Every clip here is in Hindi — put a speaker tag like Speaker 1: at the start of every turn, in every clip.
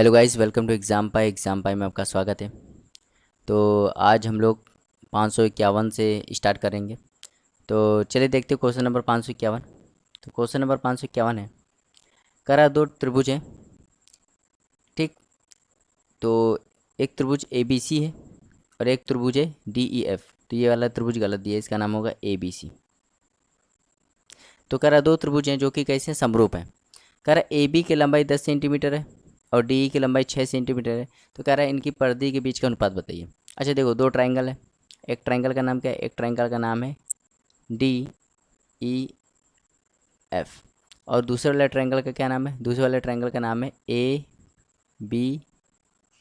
Speaker 1: Hello guys, welcome to exam pi में आपका स्वागत है। तो आज हम लोग 551 से स्टार्ट करेंगे। तो चलिए देखते हैं क्वेश्चन नंबर 551। तो क्वेश्चन नंबर 551 है, करा दो त्रिभुज हैं, ठीक। तो एक त्रिभुज ए बी सी है और एक त्रिभुज है डी ई एफ। तो ये वाला त्रिभुज गलत दिया है, इसका नाम होगा ए बी सी। तो करा दो त्रिभुज हैं जो कि कैसे हैं, समरूप हैं। करा ए बी की लंबाई 10 सेंटीमीटर है और डी ई की लंबाई 6 सेंटीमीटर है। तो कह रहा है इनकी परिधि के बीच का अनुपात बताइए। अच्छा देखो, दो ट्रायंगल है। एक ट्रायंगल का नाम क्या है? एक ट्रायंगल का नाम है डी ई एफ और दूसरे वाले ट्रायंगल का क्या नाम है? दूसरे वाले ट्रायंगल का नाम है ए बी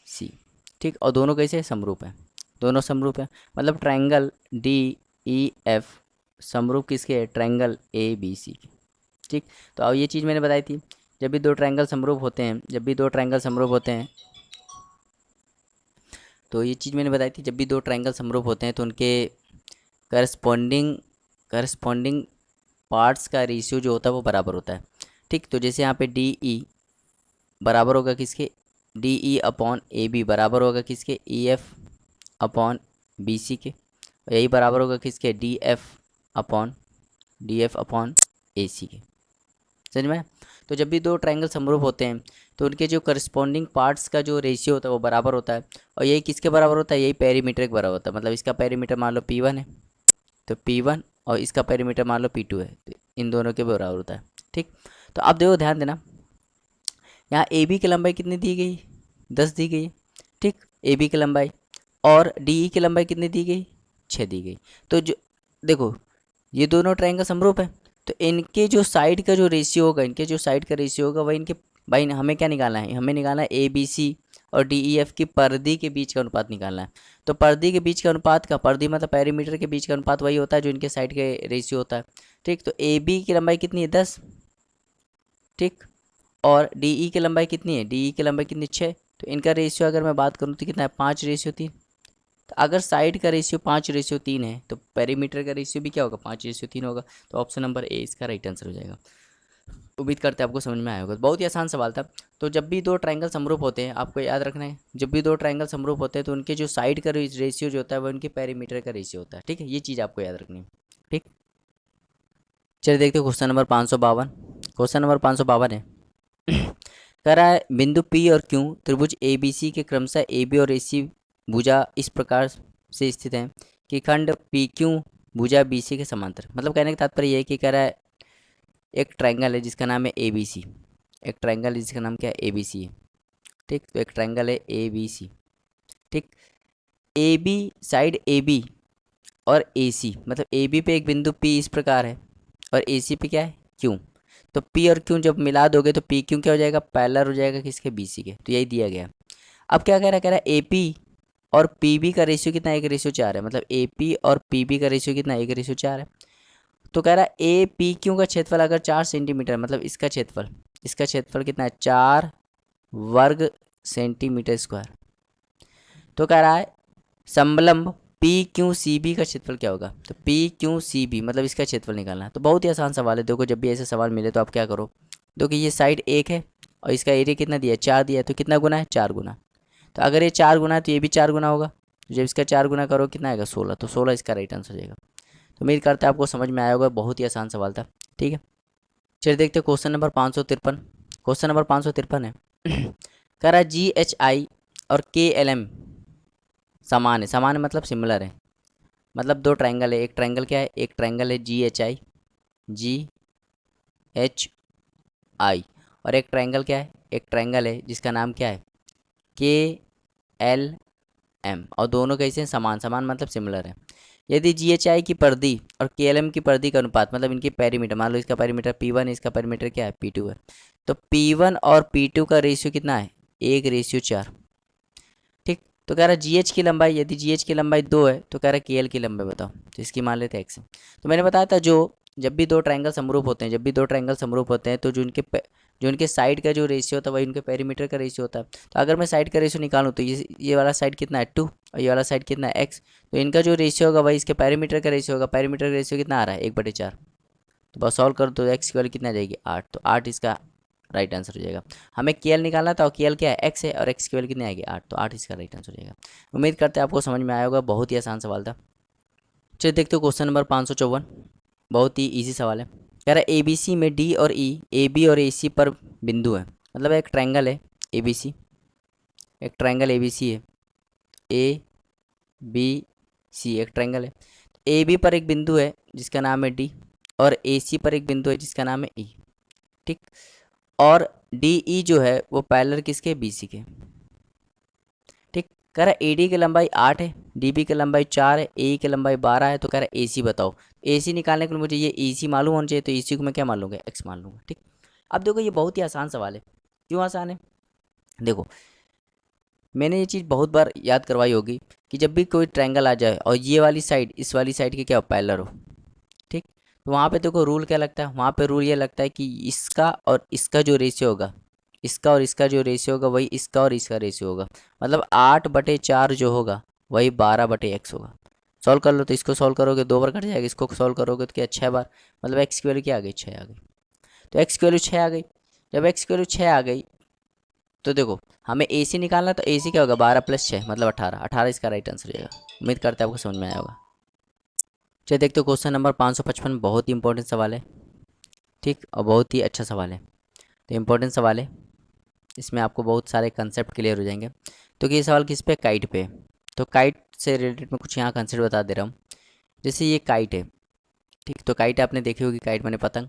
Speaker 1: सी, ठीक। और दोनों कैसे समरूप हैं? दोनों समरूप हैं, मतलब ट्रायंगल डी ई एफ समरूप किसके है? ट्रायंगल ए बी सी के, ठीक। तो अब ये चीज़ मैंने बताई थी, जब भी दो ट्रायंगल समरूप होते हैं, जब भी दो ट्रायंगल समरूप होते हैं, तो ये चीज़ मैंने बताई थी, जब भी दो ट्रायंगल समरूप होते हैं तो उनके करस्पॉन्डिंग पार्ट्स का रेशियो जो होता है वो बराबर होता है, ठीक। तो जैसे यहाँ पे डी ई बराबर होगा किसके? D E upon A B बराबर होगा किसके? E F upon B C के। और यही बराबर होगा किसके? D F upon A C के। समझ में? तो जब भी दो ट्रायंगल समरूप होते हैं तो उनके जो करस्पॉन्डिंग पार्ट्स का जो रेशियो होता है वो बराबर होता है। और यही किसके बराबर होता है? यही पेरीमीटर के बराबर होता है। मतलब इसका पेरीमीटर मान लो P1 है, तो P1 और इसका पेरीमीटर मान लो P2 है, तो इन दोनों के बराबर होता है, ठीक। तो अब देखो, ध्यान देना, यहाँ ए बी की लंबाई कितनी दी गई? 10 दी गई, ठीक, ए बी की लंबाई। और डी ई की लंबाई कितनी दी गई? 6 दी गई। तो जो देखो, ये दोनों ट्रायंगल समरूप है, तो इनके जो साइड का जो रेशियो होगा, इनके जो साइड का रेशियो होगा वही इनके, भाई हमें क्या निकालना है? हमें निकालना है ए बी सी और डी ई एफ की परिधि के बीच का अनुपात निकालना है। तो परिधि के बीच का अनुपात का, परिधि मतलब पेरीमीटर के बीच का अनुपात वही होता है जो इनके साइड के रेशियो होता है, ठीक। तो ए बी की लंबाई कितनी है? 10, ठीक। और डी ई की लंबाई कितनी है? डी ई की लंबाई कितनी? 6। तो इनका रेशियो अगर मैं बात करूँ तो कितना है? 5:3। तो अगर साइड का रेशियो 5:3 है तो पेरीमीटर का रेशियो भी क्या होगा? 5:3 होगा। तो ऑप्शन नंबर ए इसका राइट आंसर हो जाएगा। उम्मीद करते हैं आपको समझ में आया होगा। बहुत ही आसान सवाल था। तो जब भी दो ट्रायंगल समरूप होते हैं, आपको याद रखना है, जब भी दो ट्रायंगल समरूप होते हैं तो उनके जो साइड का रेशियो जो होता है वो उनके पेरीमीटर का रेशियो होता है, ठीक है। ये चीज़ आपको याद रखनी है, ठीक। चलिए देखते हैं क्वेश्चन नंबर 552। क्वेश्चन नंबर 552 है, कह रहा है बिंदु पी और क्यू त्रिभुज ए बी सी के क्रमशः ए बी और ए सी भुजा इस प्रकार से स्थित है कि खंड पी क्यू भुजा बी सी के समांतर। मतलब कहने का तात्पर्य यह है कि कह रहा है एक ट्रायंगल है जिसका नाम है ए बी सी। एक ट्रायंगल है जिसका नाम क्या है? ए बी सी है, ठीक। तो एक ट्रायंगल है ए बी सी, ठीक। A B, side A B और ए सी, मतलब ए बी पे एक बिंदु पी इस प्रकार है और ए सी पे क्या है? क्यू। तो पी और क्यू जब मिला दोगे तो पी क्यू क्या हो जाएगा? पैरेलल हो जाएगा किसके? बी सी के। तो यही दिया गया। अब क्या कह रहा है? कह रहा है ए पी और पी बी का रेशियो कितना? 1:4 है। मतलब ए पी और पी बी का रेशियो कितना? 1:4 है। तो कह रहा है ए पी क्यू का क्षेत्रफल अगर 4 सेंटीमीटर, मतलब इसका क्षेत्रफल कितना है? 4 वर्ग सेंटीमीटर स्क्वायर। तो कह रहा है समलंब पी क्यू सी बी का क्षेत्रफल क्या होगा? तो पी क्यू सी बी मतलब इसका क्षेत्रफल निकालना है। तो बहुत ही आसान सवाल है। देखो, जब भी ऐसे सवाल मिले तो आप क्या करो, देखो ये साइड 1 है और इसका एरिया कितना दिया है? 4 दिया है। तो कितना गुना है? 4 गुना। तो अगर ये 4 गुना है तो ये भी 4 गुना होगा। तो जब इसका 4 गुना करो कितना आएगा? 16। तो 16 इसका राइट आंसर हो जाएगा। तो उम्मीद करते हैं आपको समझ में आया होगा। बहुत ही आसान सवाल था, ठीक है। चलिए देखते हैं क्वेश्चन नंबर 553। क्वेश्चन नंबर 553 है, कह रहा है जी एच आई और के एल एम समान है। समान है मतलब सिमिलर है। मतलब दो ट्रायंगल है। एक ट्रायंगल क्या है? एक ट्रायंगल है जी एच आई और एक ट्रायंगल क्या है? एक ट्रायंगल है जिसका नाम क्या है? के एल एम। और दोनों कैसे हैं? समान। समान मतलब सिमिलर है। यदि जी एच आई की परिधि और के एल एम की परिधि का अनुपात, मतलब इनकी पेरीमीटर, मान लो इसका पेरीमीटर P1 है, इसका पेरीमीटर क्या है? P2 है। तो P1 और P2 का रेशियो कितना है? 1:4, ठीक। तो कह रहा है जी एच की लंबाई, यदि जी एच की लंबाई 2 है तो कह रहा है के एल की लंबाई बताओ। तो इसकी मान लेते हैं x है। तो मैंने बताया था, जब भी दो ट्रायंगल समरूप होते हैं, जब भी दो ट्रायंगल समरूप होते हैं तो जो उनके साइड का जो रेशियो होता है वही उनके पेरीमीटर का रेशियो होता है। तो अगर मैं साइड का रेशियो निकालूँ तो ये वाला साइड कितना है? 2 और ये वाला साइड कितना है? x। तो इनका जो रेशियो होगा वही इसके पेरीमीटर का रेशियो होगा। पेरीमीटर का रेशियो कितना आ रहा है? 1/4। तो बस सॉल्व करो तो x की वैल्यू कितना आ जाएगी? 8। तो 8 इसका राइट आंसर हो जाएगा। हमें के एल निकालना था और के एल क्या है, एक्स है, और एक्स की वैल्यू कितनी आएगी 8, तो 8 इसका राइट आंसर हो जाएगा। उम्मीद करते हैं आपको समझ में आया होगा, बहुत ही आसान सवाल था। चलिए देखते हो क्वेश्चन नंबर 554, बहुत ही ईजी सवाल है। कह रहा है ए बी सी में डी और ई, ए बी और ए सी पर बिंदु है, मतलब एक ट्रायंगल है ए बी सी, एक ट्रायंगल ए बी सी है, ए बी सी एक ट्रायंगल है। ए बी पर एक बिंदु है जिसका नाम है डी, और ए सी पर एक बिंदु है जिसका नाम है ई, ठीक। और डी ई जो है वो पैरेलल किसके, बी सी के, ठीक। कह रहा है ए डी की लंबाई 8 है, डी बी की लंबाई 4 है, ए की लंबाई 12 है, तो कह रहा है ए सी बताओ। ए सी निकालने के लिए मुझे ये ई सी मालूम होना चाहिए, तो ई सी को मैं क्या मान लूँगा, एक्स मान लूँगा, ठीक। अब देखो ये बहुत ही आसान सवाल है। क्यों आसान है, देखो मैंने ये चीज़ बहुत बार याद करवाई होगी कि जब भी कोई ट्रायंगल आ जाए और ये वाली साइड इस वाली साइड के क्या पैरेलल हो, ठीक, तो वहाँ पे देखो रूल क्या लगता है, वहाँ पे रूल ये लगता है कि इसका और इसका जो रेशियो होगा, इसका और इसका जो रेशियो होगा वही इसका और इसका रेशियो होगा। मतलब 8/4 जो होगा वही 12/x होगा। सॉल्व कर लो, तो इसको सॉल्व करोगे 2 बार कट जाएगा, इसको सॉल्व करोगे तो क्या 6 बार, मतलब एक्स की वैल्यू क्या आ गई, 6 आ गई। तो एक्स की वैल्यू 6 आ गई, जब एक्स की वैल्यू 6 आ गई तो देखो हमें ए सी निकालना, तो ए सी क्या होगा, 12 + 6 मतलब 18, 18 इसका राइट आंसर हो जाएगा। उम्मीद करते हैं आपको समझ में आया होगा। चलिए देखते हो क्वेश्चन नंबर 555, बहुत ही इंपॉर्टेंट सवाल है, ठीक, और बहुत ही अच्छा सवाल है। तो इंपॉर्टेंट सवाल है, इसमें आपको बहुत सारे कंसेप्ट क्लियर हो जाएंगे। तो ये सवाल किस पे, काइट पे। तो काइट से रिलेटेड मैं कुछ यहाँ कंसेप्ट बता दे रहा हूँ। जैसे ये काइट है, ठीक, तो काइट आपने देखी होगी, काइट माने पतंग।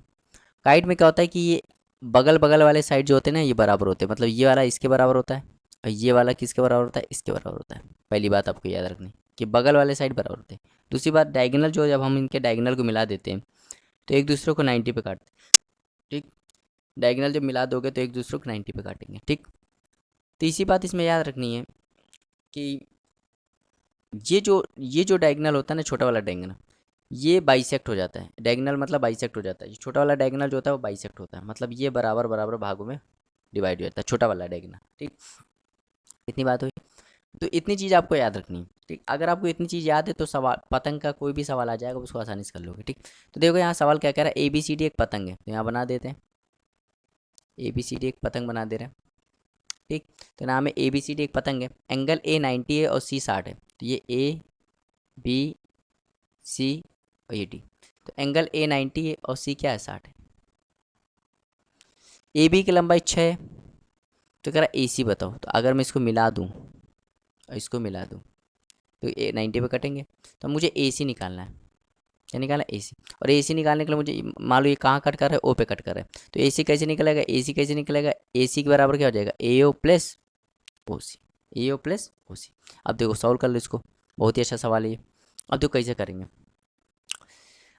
Speaker 1: काइट में क्या होता है कि ये बगल बगल वाले साइड जो होते हैं ना ये बराबर होते हैं, मतलब ये वाला इसके बराबर होता है और ये वाला किसके बराबर होता है, इसके बराबर होता है। पहली बात आपको याद रखनी कि बगल वाले साइड बराबर होते हैं। दूसरी बात डायगोनल जो, जब हम इनके डायगोनल को मिला देते हैं तो एक दूसरे को 90 पे काटते हैं, ठीक। डायगोनल जब मिला दोगे तो एक दूसरे को 90 पे काटेंगे, ठीक। तीसरी बात इसमें याद रखनी है कि ये जो डायगोनल होता है ना, छोटा वाला डायगोनल, ये बाइसेक्ट हो जाता है। डायगोनल मतलब बाइसेक्ट हो जाता है, छोटा वाला डायगोनल जो होता है वो बाइसेक्ट होता है, मतलब ये बराबर बराबर भागों में डिवाइड हो जाता है, छोटा वाला डायगोनल, ठीक। इतनी बात हुई, तो इतनी चीज़ आपको याद रखनी है, ठीक। अगर आपको इतनी चीज़ याद है तो सवाल, पतंग का कोई भी सवाल आ जाएगा उसको आसानी से कर लोगे, ठीक। तो देखो यहाँ सवाल क्या कह रहा है, ए बी सी डी एक पतंग है, तो यहाँ बना देते हैं ए बी सी डी एक पतंग बना दे रहे हैं, ठीक। तो नाम है ए बी सी डी एक पतंग है, एंगल ए 90 है और सी 60 है, तो ये ए बी सी और ये डी। तो एंगल ए 90 है और सी क्या है, 60 है। ए बी की लंबाई 6 है, तो कह रहा ए सी बताओ। तो अगर मैं इसको मिला दूँ और इसको मिला दूँ तो ए 90 पे कटेंगे, तो मुझे ए सी निकालना है। क्या निकालना है, ए सी। और ए सी निकालने के लिए मुझे मान लो ये कहाँ कट कर रहा है, ओ पे कट कर रहा है, तो ए सी कैसे निकलेगा, ए सी कैसे निकलेगा, ए सी के बराबर क्या हो जाएगा, ए ओ प्लस ओ सी, ए ओ प्लस ओ सी। अब देखो सॉल्व कर लो इसको, बहुत ही अच्छा सवाल है ये। अब देखो कैसे करेंगे,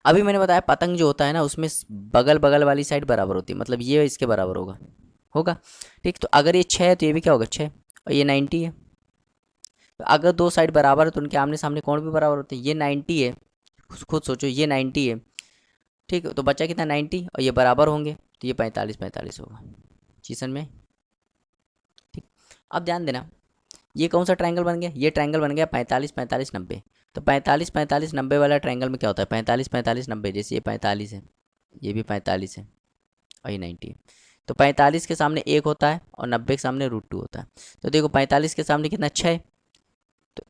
Speaker 1: अभी मैंने बताया पतंग जो होता है ना उसमें बगल बगल वाली साइड बराबर होती है, मतलब ये इसके बराबर होगा, होगा, ठीक। तो अगर ये 6 है तो ये भी क्या होगा, 6, और ये 90 है। तो अगर दो साइड बराबर है तो उनके आमने सामने कोण भी बराबर होते हैं। ये 90 है, खुद सोचो ये 90 है, ठीक। तो बचा कितना, 90, और ये बराबर होंगे तो ये 45 45 होगा। चीज़ समझ में, ठीक। अब ध्यान देना, ये कौन सा ट्रायंगल बन गया, ये ट्रायंगल बन गया 45 45 90। तो 45 45 90 वाला ट्रायंगल में क्या होता है, 45 45 90, जैसे ये 45 है, ये भी 45 है और ये 90 है। तो 45 के सामने 1 होता है और 90 के सामने √2 होता है। तो देखो 45 के सामने कितना, 6, तो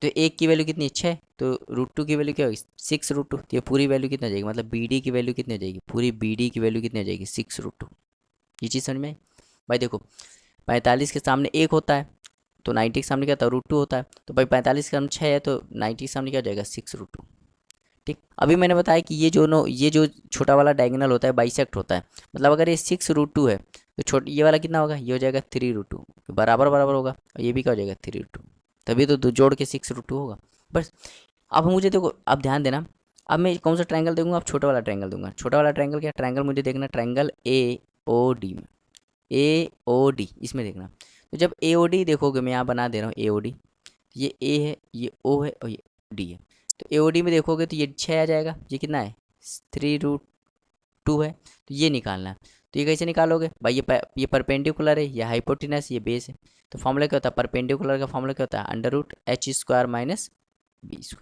Speaker 1: एक की वैल्यू कितनी है, 6, तो √2 की वैल्यू क्या होगी, 6√2। तो ये पूरी वैल्यू कितनी हो जाएगी, मतलब बी डी की वैल्यू कितनी हो जाएगी, पूरी बी डी की वैल्यू कितनी हो जाएगी, 6√2। ये चीज़ समझ में आई? भाई देखो 45 के सामने 1 होता है तो 90 के सामने क्या था, √2 होता है। तो भाई 45 के सामने 6 है तो 90 के सामने क्या हो जाएगा, 6√2, ठीक। अभी मैंने बताया कि ये जो छोटा वाला डायगोनल होता है बाइसेक्ट होता है, मतलब अगर ये 6√2 है तो ये वाला कितना होगा, ये हो जाएगा 3√2, बराबर बराबर होगा, और ये भी क्या हो जाएगा 3√2, तभी तो दो जोड़ के 6√2 होगा। बस अब मुझे देखो, अब ध्यान देना, अब मैं कौन सा ट्रायंगल दूंगा, अब छोटा वाला ट्रायंगल दूंगा। छोटा वाला ट्रायंगल क्या, ट्रायंगल मुझे देखना ट्रायंगल ए ओ डी में, ए ओ डी इसमें देखना। तो जब ए ओ डी देखोगे, मैं यहाँ बना दे रहा हूँ ए ओ डी, ये ए है, ये ओ है और ये डी है। तो ए ओ डी में देखोगे तो ये 6 आ जाएगा, ये कितना है, 3√2 है, तो ये निकालना है। तो ये कैसे निकालोगे भाई, ये परपेंडिकुलर है, ये हाइपोटेनस, ये बेस है। तो फॉर्मूला क्या होता है, परपेंडिकुलर का फॉर्मूला क्या होता है, √h² माइनस b²।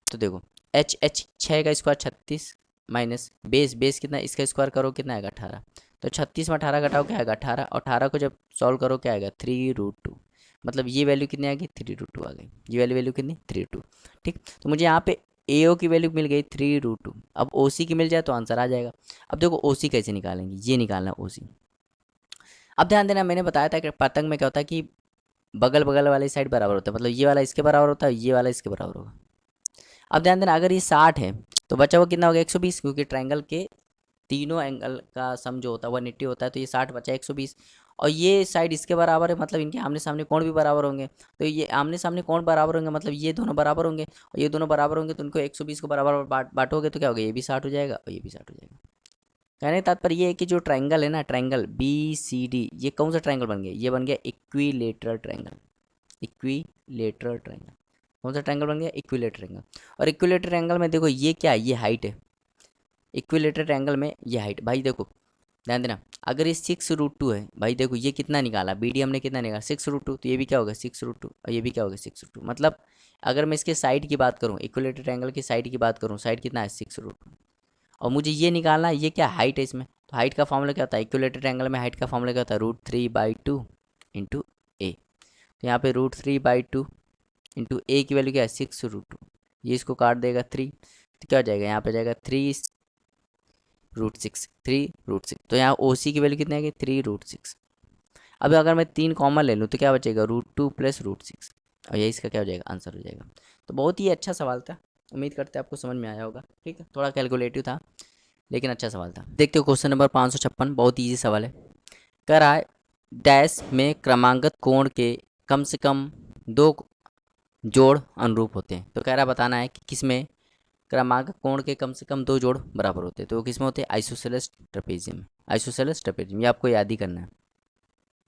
Speaker 1: तो देखो h 6 का स्क्वायर 36 माइनस बेस कितना, इसका स्क्वायर करो कितना आएगा, 18। तो 36 में 18 घटाओ क्या आएगा 18, और 18 को जब सॉल्व करो क्या आएगा 3√2। मतलब ये वैल्यू कितनी आ गई 3√2 आ गई। ये वैल्यू वैल्यू कितनी 3√2। ठीक, तो मुझे यहाँ पे AO की वैल्यू मिल गई 3√2। अब OC की मिल जाए तो आंसर आ जाएगा। अब देखो OC कैसे निकालेंगे, ये निकालना OC। अब ध्यान देना, मैंने बताया था कि पतंग में क्या होता है कि बगल बगल वाली साइड बराबर होता है, मतलब ये वाला इसके बराबर होता है, ये वाला इसके बराबर होगा। अब ध्यान देना, अगर ये 60 है तो बचा हुआ कितना होगा 120, क्योंकि ट्रायंगल के तीनों एंगल का सम जो होता है 180 होता है, तो ये 60 बचा 120। और ये साइड इसके बराबर है, मतलब इनके आमने सामने कोण भी बराबर होंगे। तो ये आमने सामने कोण बराबर होंगे, मतलब ये दोनों बराबर होंगे और ये दोनों बराबर होंगे, तो इनको 120 को बराबर बांटोगे तो क्या होगा, ये भी 60 हो जाएगा और ये भी 60 हो जाएगा। कहने का तात्पर्य ये है कि जो ट्रायंगल है ना, ट्रायंगल BCD, ये कौन सा ट्रायंगल बन गया, ये बन गया इक्विलेटरल ट्रायंगल। इक्विलेटरल ट्रायंगल कौन सा ट्रायंगल बन गया, इक्विलेटरल ट्रायंगल। और इक्विलेटरल ट्रायंगल में देखो ये क्या है, ये हाइट है। इक्विलेटरल ट्रायंगल में ये हाइट, भाई देखो ध्यान देना, अगर ये 6√2 है, भाई देखो ये कितना निकाला, BD हमने कितना निकाला 6√2, तो ये भी क्या होगा 6√2 और ये भी क्या होगा 6√2। मतलब अगर मैं इसके साइड की बात करूँ, इक्विलेटरल ट्रायंगल की साइड की बात करूँ, साइड कितना है 6√2, और मुझे ये निकालना है ये क्या हाइट है इसमें। तो हाइट का फॉर्मूला क्या होता है, इक्विलेटरल ट्रायंगल में हाइट का फॉर्मूला क्या होता है √3/2 इंटू A। तो यहाँ पे √3/2 इंटू A की वैल्यू क्या है 6√2, ये इसको काट देगा 3, तो क्या हो जाएगा यहाँ पे जाएगा 3√6। तो यहाँ OC की वैल्यू कितनी आएगी 3√6। अब अगर मैं 3 कॉमन ले लूँ तो क्या बचेगा √2 + √6, और ये इसका क्या हो जाएगा आंसर हो जाएगा। तो बहुत ही अच्छा सवाल था, उम्मीद करते हैं आपको समझ में आया होगा। ठीक है, थोड़ा कैलकुलेटिव था लेकिन अच्छा सवाल था। देखते हो क्वेश्चन नंबर 556, बहुत ईजी सवाल है। कह रहा है डैश में क्रमांकन कोण के कम से कम 2 जोड़ अनुरूप होते हैं। तो कह रहा है बताना है कि किसमें क्रमांकन कोण के कम से कम 2 जोड़ बराबर होते हैं। तो वो किसमें होते हैं, आइसोसेलेस ट्रेपेजियम। आइसोसेलेस ट्रेपेजियम ये आपको याद ही करना है।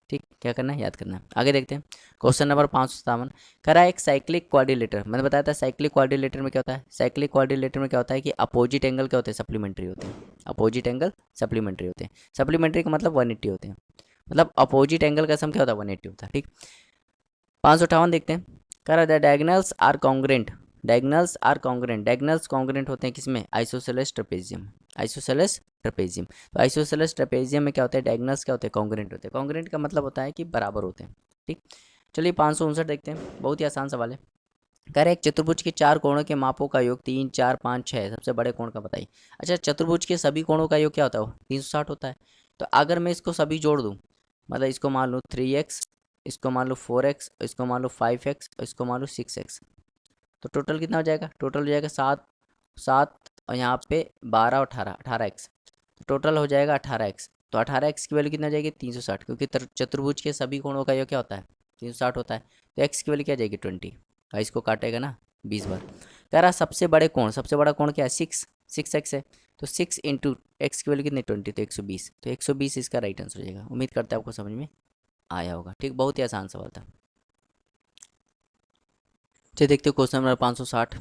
Speaker 1: ठीक, क्या करना है, याद करना है। आगे देखते हैं क्वेश्चन नंबर 557। कह रहा है एक साइक्लिक क्वाड्रिलेटर, मैंने बताया था साइक्लिक क्वाड्रिलेटर में क्या होता है, साइक्लिक क्वाड्रिलेटर में क्या होता है कि अपोजिट एंगल क्या होते हैं, सप्लीमेंट्री होते हैं। अपोजिट एंगल सप्लीमेंट्री होते हैं। सप्लीमेंट्री का मतलब 180 होते हैं, मतलब अपोजिट एंगल का सम क्या होता है 180 होता है। ठीक, 558 देखते हैं। कह रहा है diagonals are congruent, diagonals are congruent, diagonals congruent होते हैं किसमें, आइसोसेलेस ट्रेपेजियम। आइसोसेलेस ट्रेपेजियम, तो आइसोसेलेस ट्रेपेजियम में क्या होता है, डायगनल्स क्या होते हैं कॉन्ग्रेंट होते हैं। कॉन्ग्रेंट का मतलब होता है कि बराबर होते हैं। ठीक, चलिए 559 देखते हैं, बहुत ही आसान सवाल है। कह रहे हैं एक चतुर्भुज के 4 कोणों के मापों का योग 3, 4, 5, 6 सबसे बड़े कोण का बताइए। अच्छा, चतुर्भुज के सभी कोणों का योग क्या होता है, 360 होता है। तो अगर मैं इसको सभी जोड़ दूँ, मतलब इसको मान लो 3x, इसको मान लो 4x, इसको मान लो 5x, इसको मान लो 6x, तो टोटल कितना हो जाएगा, टोटल हो जाएगा 7, 7 और यहाँ पे 12 और 18, 18x, तो टोटल हो जाएगा 18x। तो 18x की वैल्यू कितना हो जाएगी 360, क्योंकि चतुर्भुज के सभी कोणों का योग क्या होता है 360 होता है। तो x की वैल्यू क्या जाएगी 20, और इसको काटेगा ना 20 बार। कह रहा सबसे बड़े कोण, सबसे बड़ा कोण क्या है 6x है, तो 6 इंटू एक्स की वैल्यू कितनी 20, तो 120, तो 120 इसका राइट आंसर हो जाएगा। उम्मीद करते हैं आपको समझ में आया होगा। ठीक, बहुत ही आसान सवाल था। चलिए देखते हो क्वेश्चन नंबर 560।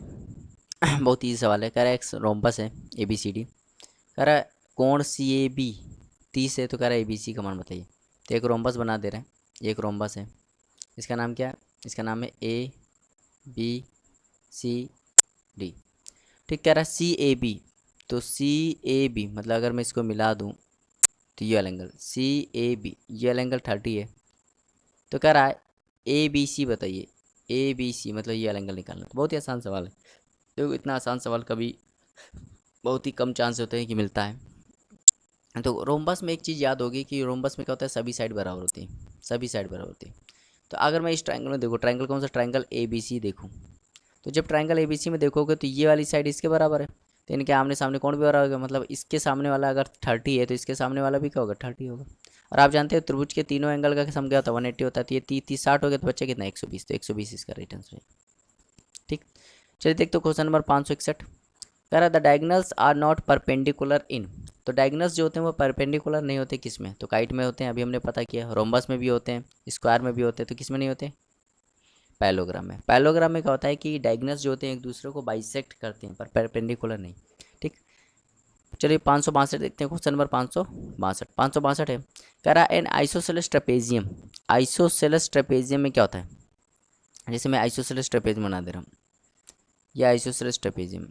Speaker 1: बहुत ईजी सवाल है। कह रहा है एक रोम्बस है ABCD, कह रहा है कोण CAB 30 है, तो कह रहा है ABC का मान बताइए। तो एक रोम्बस बना दे रहे हैं, ये एक रोम्बस है, इसका नाम क्या है, इसका नाम है ABCD। ठीक, कह रहा है CAB, तो CAB मतलब अगर मैं इसको मिला दूँ तो ये वाला एंगल CAB, ये वाला एंगल 30 है। तो कह रहा है ABC बताइए, ABC मतलब ये वाला एंगल निकालना। तो बहुत ही आसान सवाल है, देखो इतना आसान सवाल कभी बहुत ही कम चांस होते हैं कि मिलता है। तो रोम्बस में एक चीज़ याद होगी कि रोम्बस में क्या होता है, सभी साइड बराबर होती है, सभी साइड बराबर होती है। तो अगर मैं इस ट्रायंगल में देखो, ट्रायंगल कौन सा, ट्रायंगल ABC देखूँ, तो जब ट्रायंगल ABC में देखोगे तो ये वाली साइड इसके बराबर है, तो इनके आमने सामने कौन भी बराबर होगा, मतलब इसके सामने वाला अगर 30 है तो इसके सामने वाला भी क्या होगा 30 होगा। और आप जानते हैं त्रिभुज के तीनों एंगल का सम क्या होता है 180 होता है, तो ये 30 60 हो गया, तो बच्चे कितना 120, तो 120 इसका राइट आंसर है। ठीक, चलिए देखते हो क्वेश्चन नंबर 561। कह रहा the diagonals are not perpendicular in, तो डायगनल्स जो होते हैं वो परपेंडिकुलर नहीं होते किसमें, तो काइट में होते हैं, अभी हमने पता किया। रोम्बस में भी होते हैं, स्क्वायर में भी होते हैं, तो किस में नहीं होते, पैलोग्राम में। पैलोग्राम में क्या होता है कि डायगनल्स जो होते हैं एक दूसरे को बाइसेक्ट करते हैं, पर परपेंडिकुलर नहीं। ठीक, चलिए 562 देखते हैं क्वेश्चन नंबर 562 है। कह रहा है N isosceles trapezium, isosceles trapezium में क्या होता है, जैसे मैं आइसोसेलेस ट्रेपेजियम बना दे रहा हूँ, ये आइसोसेलेस ट्रेपेजियम।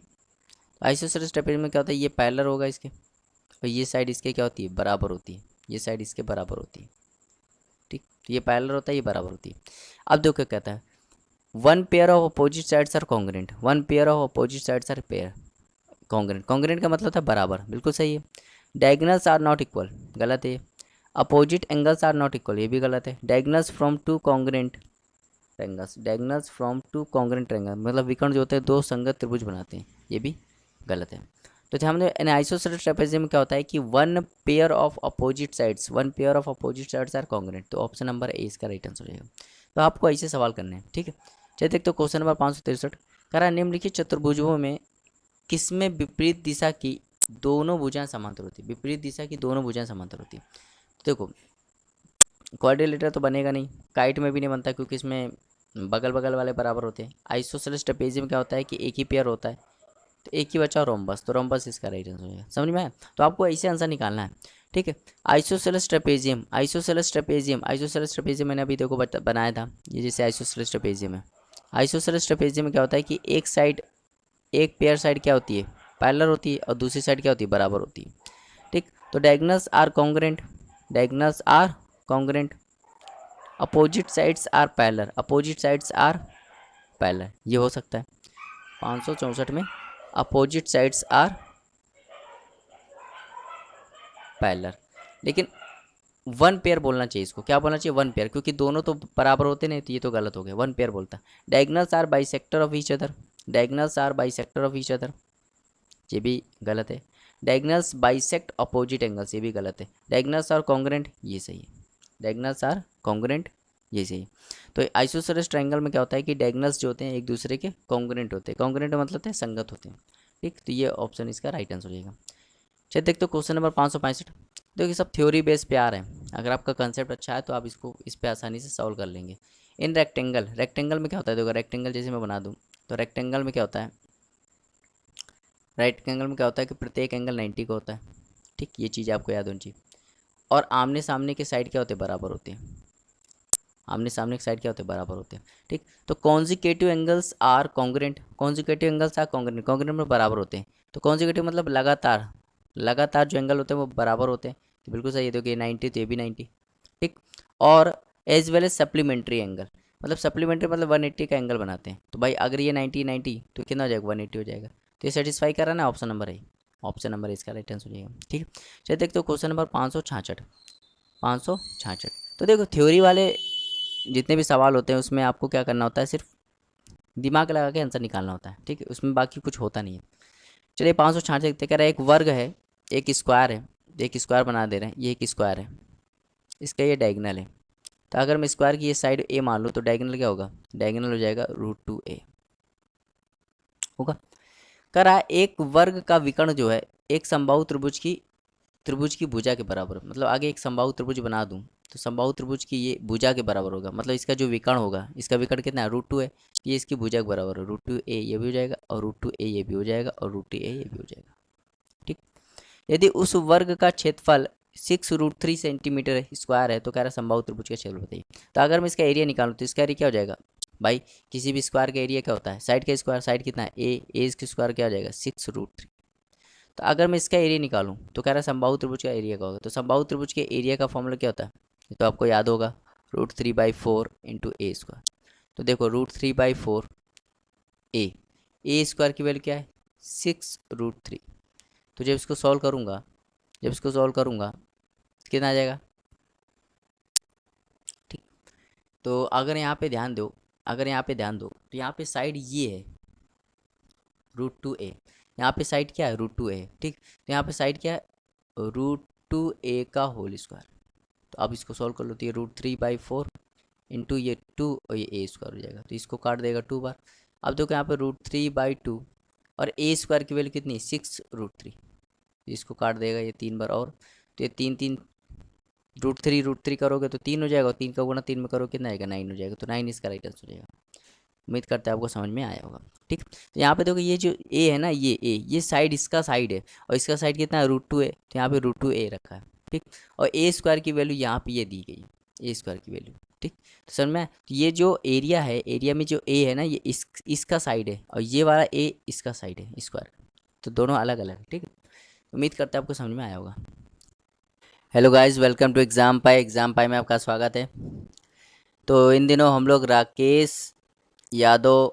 Speaker 1: आइसोसेलेस ट्रेपेजियम में क्या होता है, ये पैरेलल होगा इसके, और ये साइड इसके क्या होती है बराबर होती है। ये साइड इसके बराबर होती है। ठीक, तो ये पैरेलल होता है, ये बराबर होती है। अब देखो क्या कहता है, one pair of opposite sides are congruent, one pair of opposite sides are pair congruent. Congruent का मतलब था बराबर, बिल्कुल सही है। डायगनल्स आर नॉट इक्वल, गलत है। Opposite angles are not equal, ये भी गलत है। Diagonals from two congruent triangles, diagonals from two congruent triangle, मतलब विकर्ण जो होते हैं दो संगत त्रिभुज बनाते हैं, ये भी गलत है। तो ध्यान दें, इन आइसोसेलेस ट्रेपेजियम में क्या होता है कि one pair of opposite sides, one pair of opposite sides are congruent. तो ऑप्शन नंबर ए इसका राइट आंसर हो जाएगा। तो आपको ऐसे सवाल करने हैं, ठीक है। चलिए देखते हो क्वेश्चन नंबर 563, कह रहा है निम्नलिखित चतुर्भुजों में किसमें विपरीत दिशा की दोनों भुजाएं समांतर होती है, विपरीत दिशा की दोनों भुजाएं समांतर होती है। तो देखो क्वाड्रिलेटरल तो बनेगा नहीं, काइट में भी नहीं बनता क्योंकि इसमें बगल बगल वाले बराबर होते हैं। आइसोसेलेस ट्रेपेजियम क्या होता है कि एक ही पेयर होता है, तो एक ही बचा रोम्बस, तो रोम्बस इसका राइट आंसर हो जाएगा। समझ में आया? तो आपको ऐसे आंसर निकालना है, ठीक है। Isosceles trapezium, isosceles trapezium, isosceles trapezium मैंने अभी देखो बनाया था, ये जैसे आइसोसेलेस ट्रेपेजियम है। आइसोसेलेस ट्रेपेजियम में क्या होता है कि एक साइड, एक पेयर साइड क्या होती है, पैरेलल होती है, और दूसरी साइड क्या होती है, बराबर होती है। ठीक, तो diagonals are congruent, diagonals are congruent, opposite sides are parallel, opposite sides are parallel, ये हो सकता है। 564 में अपोजिट साइड्स आर पैरेलल, लेकिन वन पेयर बोलना चाहिए इसको, क्या बोलना चाहिए, वन पेयर, क्योंकि दोनों तो बराबर होते नहीं, तो ये तो गलत हो गया, वन पेयर बोलता। Diagonals are bisector of each other, diagonals are bisector of each other, ये भी गलत है। डायगोनल्स बाइसेक्ट अपोजिट एंगल्स, ये भी गलत है। डायगोनल्स आर कॉन्ग्रेंट, ये सही है। डायगोनल्स आर कॉन्ग्रेंट, ये सही है। तो आइसोसेलेस ट्रायंगल में क्या होता है कि डायगोनल्स जो होते हैं एक दूसरे के कॉन्ग्रेंट होते हैं, कॉन्ग्रेंट मतलब होते हैं संगत होते हैं। ठीक, तो ये ऑप्शन इसका राइट आंसर हो जाएगा। चलिए देखते हो क्वेश्चन नंबर 565। देखिए सब थ्योरी बेस पे आ रहे हैं, अगर आपका कंसेप्ट अच्छा है तो आप इसको इस पे आसानी से सॉल्व कर लेंगे। इन रेक्टेंगल, रेक्टेंगल में क्या होता है, देखो रेक्टेंगल जैसे मैं बना दूँ, तो रेक्टेंगल में क्या होता है, रेक्टेंगल में क्या होता है कि प्रत्येक एंगल 90 का होता है। ठीक, ये चीज़ आपको याद होनी चाहिए। और आमने सामने के साइड क्या होते हैं, बराबर होते हैं। आमने सामने के साइड क्या होते हैं, बराबर होते हैं। ठीक, तो consecutive angles are congruent, consecutive angles are congruent, congruent में बराबर होते हैं। तो कॉन्जिक्यूटिव मतलब लगातार, लगातार जो एंगल होते हैं वो बराबर होते हैं, तो बिल्कुल सही है। देखिए 90 तो ये भी 90। ठीक, और as well as supplementary angle, मतलब सप्लीमेंट्री मतलब 180 का एंगल बनाते हैं। तो भाई अगर ये 90 90 तो कितना हो जाएगा, 180 हो जाएगा। तो ये सेटिस्फाई कर रहा है ना, ऑप्शन नंबर है, ऑप्शन नंबर इसका राइट आंसर हो जाएगा। ठीक है, चलिए देखते हो क्वेश्चन नंबर 566, 566। तो देखो थ्योरी वाले जितने भी सवाल होते हैं उसमें आपको क्या करना होता है, सिर्फ दिमाग लगा के आंसर निकालना होता है, ठीक है, उसमें बाकी कुछ होता नहीं है। चलिए 566 देखते, कह रहा है एक वर्ग है, एक स्क्वायर है, एक स्क्वायर बना दे रहे हैं, ये एक स्क्वायर है, इसका ये डायगोनल है। तो अगर मैं स्क्वायर की ये साइड ए मान लूँ तो डायगोनल क्या होगा, डायगोनल हो जाएगा √2a होगा। कह रहा है एक वर्ग का विकर्ण जो है एक समबाहु त्रिभुज की भुजा के बराबर, मतलब आगे एक समबाहु त्रिभुज बना दूं तो समबाहु त्रिभुज की ये भुजा के बराबर होगा, मतलब इसका जो विकर्ण होगा, इसका विकर्ण कितना है, √2 है, ये इसकी भुजा के बराबर है, √2a ये भी हो जाएगा, और √2a ये भी हो जाएगा, और √2a ये भी हो जाएगा। ठीक, यदि उस वर्ग का क्षेत्रफल 6√3 सेंटीमीटर स्क्वायर है तो कह रहा है समबाहु त्रिभुज का क्षेत्रफल बताइए। तो अगर मैं इसका एरिया निकालूँ तो इसका एरिया क्या हो जाएगा, भाई किसी भी स्क्वायर का एरिया क्या होता है, साइड का स्क्वायर, साइड कितना है ए इसका स्क्वायर क्या हो जाएगा 6√3। तो अगर मैं इसका एरिया निकालूं तो कह रहा है समबाहु त्रिभुज का एरिया का होगा। तो समबाहु त्रिभुज के एरिया का फॉर्मूला क्या होता है, ये तो आपको याद होगा, √3/4 इंटू ए स्क्वायर। तो देखो √3/4 ए स्क्वायर की वैल्यू क्या है 6√3। तो जब इसको सॉल्व करूँगा, जब इसको सॉल्व करूँगा तो कितना आ जाएगा। ठीक, तो अगर यहाँ पे ध्यान दो, अगर यहाँ पे ध्यान दो तो यहाँ पे साइड ये है √2a, यहाँ पे साइड क्या है √2a है। ठीक, तो यहाँ पे साइड क्या है √2a का होल स्क्वायर। तो अब इसको सॉल्व कर लो, तो ये √3/4 इंटू ये 2 और ये a स्क्वायर हो जाएगा, तो इसको काट देगा 2 बार। अब देखो यहाँ पे √3/2 और a स्क्वायर की वैल्यू कितनी 6√3, इसको काट देगा ये 3 बार, और तो ये 3 3 √3 करोगे तो 3 हो जाएगा, और 3 का गुणा 3 में करोगे कितना आएगा 9 हो जाएगा। तो 9 इसका राइट आंसर हो जाएगा। उम्मीद करते हैं आपको समझ में आया होगा। ठीक, तो यहाँ पे देखो ये जो ए है ना, ये साइड इसका साइड है, और इसका साइड कितना है √2 है, तो यहाँ पे √2a रखा है। ठीक, और ए स्क्वायर की वैल्यू यहाँ पे ये दी गई, ए स्क्वायर की वैल्यू। ठीक, तो समझ में, तो ये जो एरिया है, एरिया में जो ए है ना ये इसका साइड है, और ये वाला ए इसका साइड है स्क्वायर, तो दोनों अलग अलग है। ठीक है, उम्मीद करते हैं आपको समझ में आया होगा। Hello guys, welcome to exam pi में आपका स्वागत है। तो इन दिनों हम लोग राकेश यादव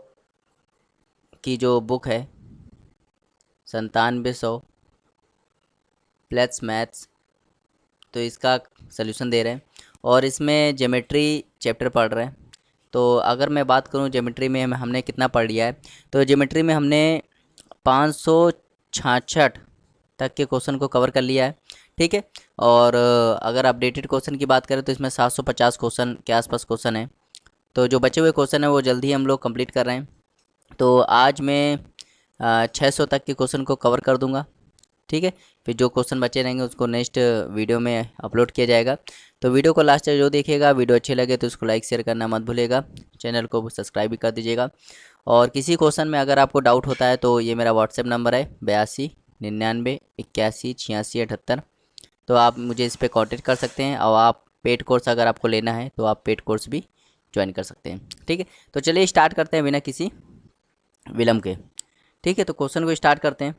Speaker 1: की जो बुक है 9700 प्लस मैथ्स, तो इसका सलूशन दे रहे हैं और इसमें ज्योमेट्री चैप्टर पढ़ रहे हैं। तो अगर मैं बात करूं ज्योमेट्री में हमने कितना पढ़ लिया है, तो ज्योमेट्री में हमने 566 तक के क्वेश्चन को कवर कर लिया है। ठीक है। और अगर अपडेटेड क्वेश्चन की बात करें तो इसमें 750 क्वेश्चन के आसपास क्वेश्चन है। तो जो बचे हुए क्वेश्चन है वो जल्दी ही हम लोग कंप्लीट कर रहे हैं। तो आज मैं 600 तक के क्वेश्चन को कवर कर दूंगा। ठीक है। फिर जो क्वेश्चन बचे रहेंगे उसको नेक्स्ट वीडियो में अपलोड किया जाएगा। तो वीडियो को लास्ट तक जो देखिएगा, वीडियो अच्छे लगे तो उसको लाइक शेयर करना मत भूलिएगा, चैनल को सब्सक्राइब भी कर दीजिएगा। और किसी क्वेश्चन में अगर आपको डाउट होता है तो ये मेरा व्हाट्सएप नंबर है 82 99 81 86 78। तो आप मुझे इस पर कॉन्टेक्ट कर सकते हैं और आप पेड कोर्स अगर आपको लेना है तो आप पेड कोर्स भी ज्वाइन कर सकते हैं। ठीक है। तो चलिए स्टार्ट करते हैं बिना किसी विलम्ब के। ठीक है। तो क्वेश्चन को स्टार्ट करते हैं।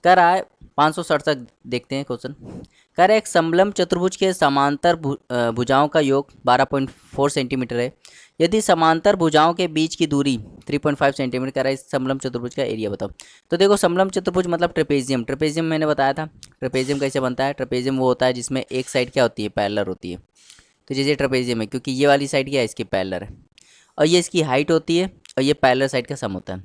Speaker 1: कह रहा है 567 तक देखते हैं क्वेश्चन। कह रहा है एक समलंब चतुर्भुज के समांतर भुजाओं का योग 12.4 सेंटीमीटर है। यदि समांतर भुजाओं के बीच की दूरी 3.5 सेंटीमीटर, कह रहा है इस समलंब चतुर्भुज का एरिया बताओ। तो देखो, समलंब चतुर्भुज मतलब ट्रेपेजियम। ट्रेपेजियम मैंने बताया था। ट्रेपेजियम कैसे बनता है? ट्रेपेजियम वो होता है जिसमें एक साइड क्या होती है, पैरेलल होती है। तो जैसे ट्रेपेजियम है, क्योंकि ये वाली साइड क्या है, इसकी पैरेलल है और ये इसकी हाइट होती है और ये पैरेलल साइड का सम होता है।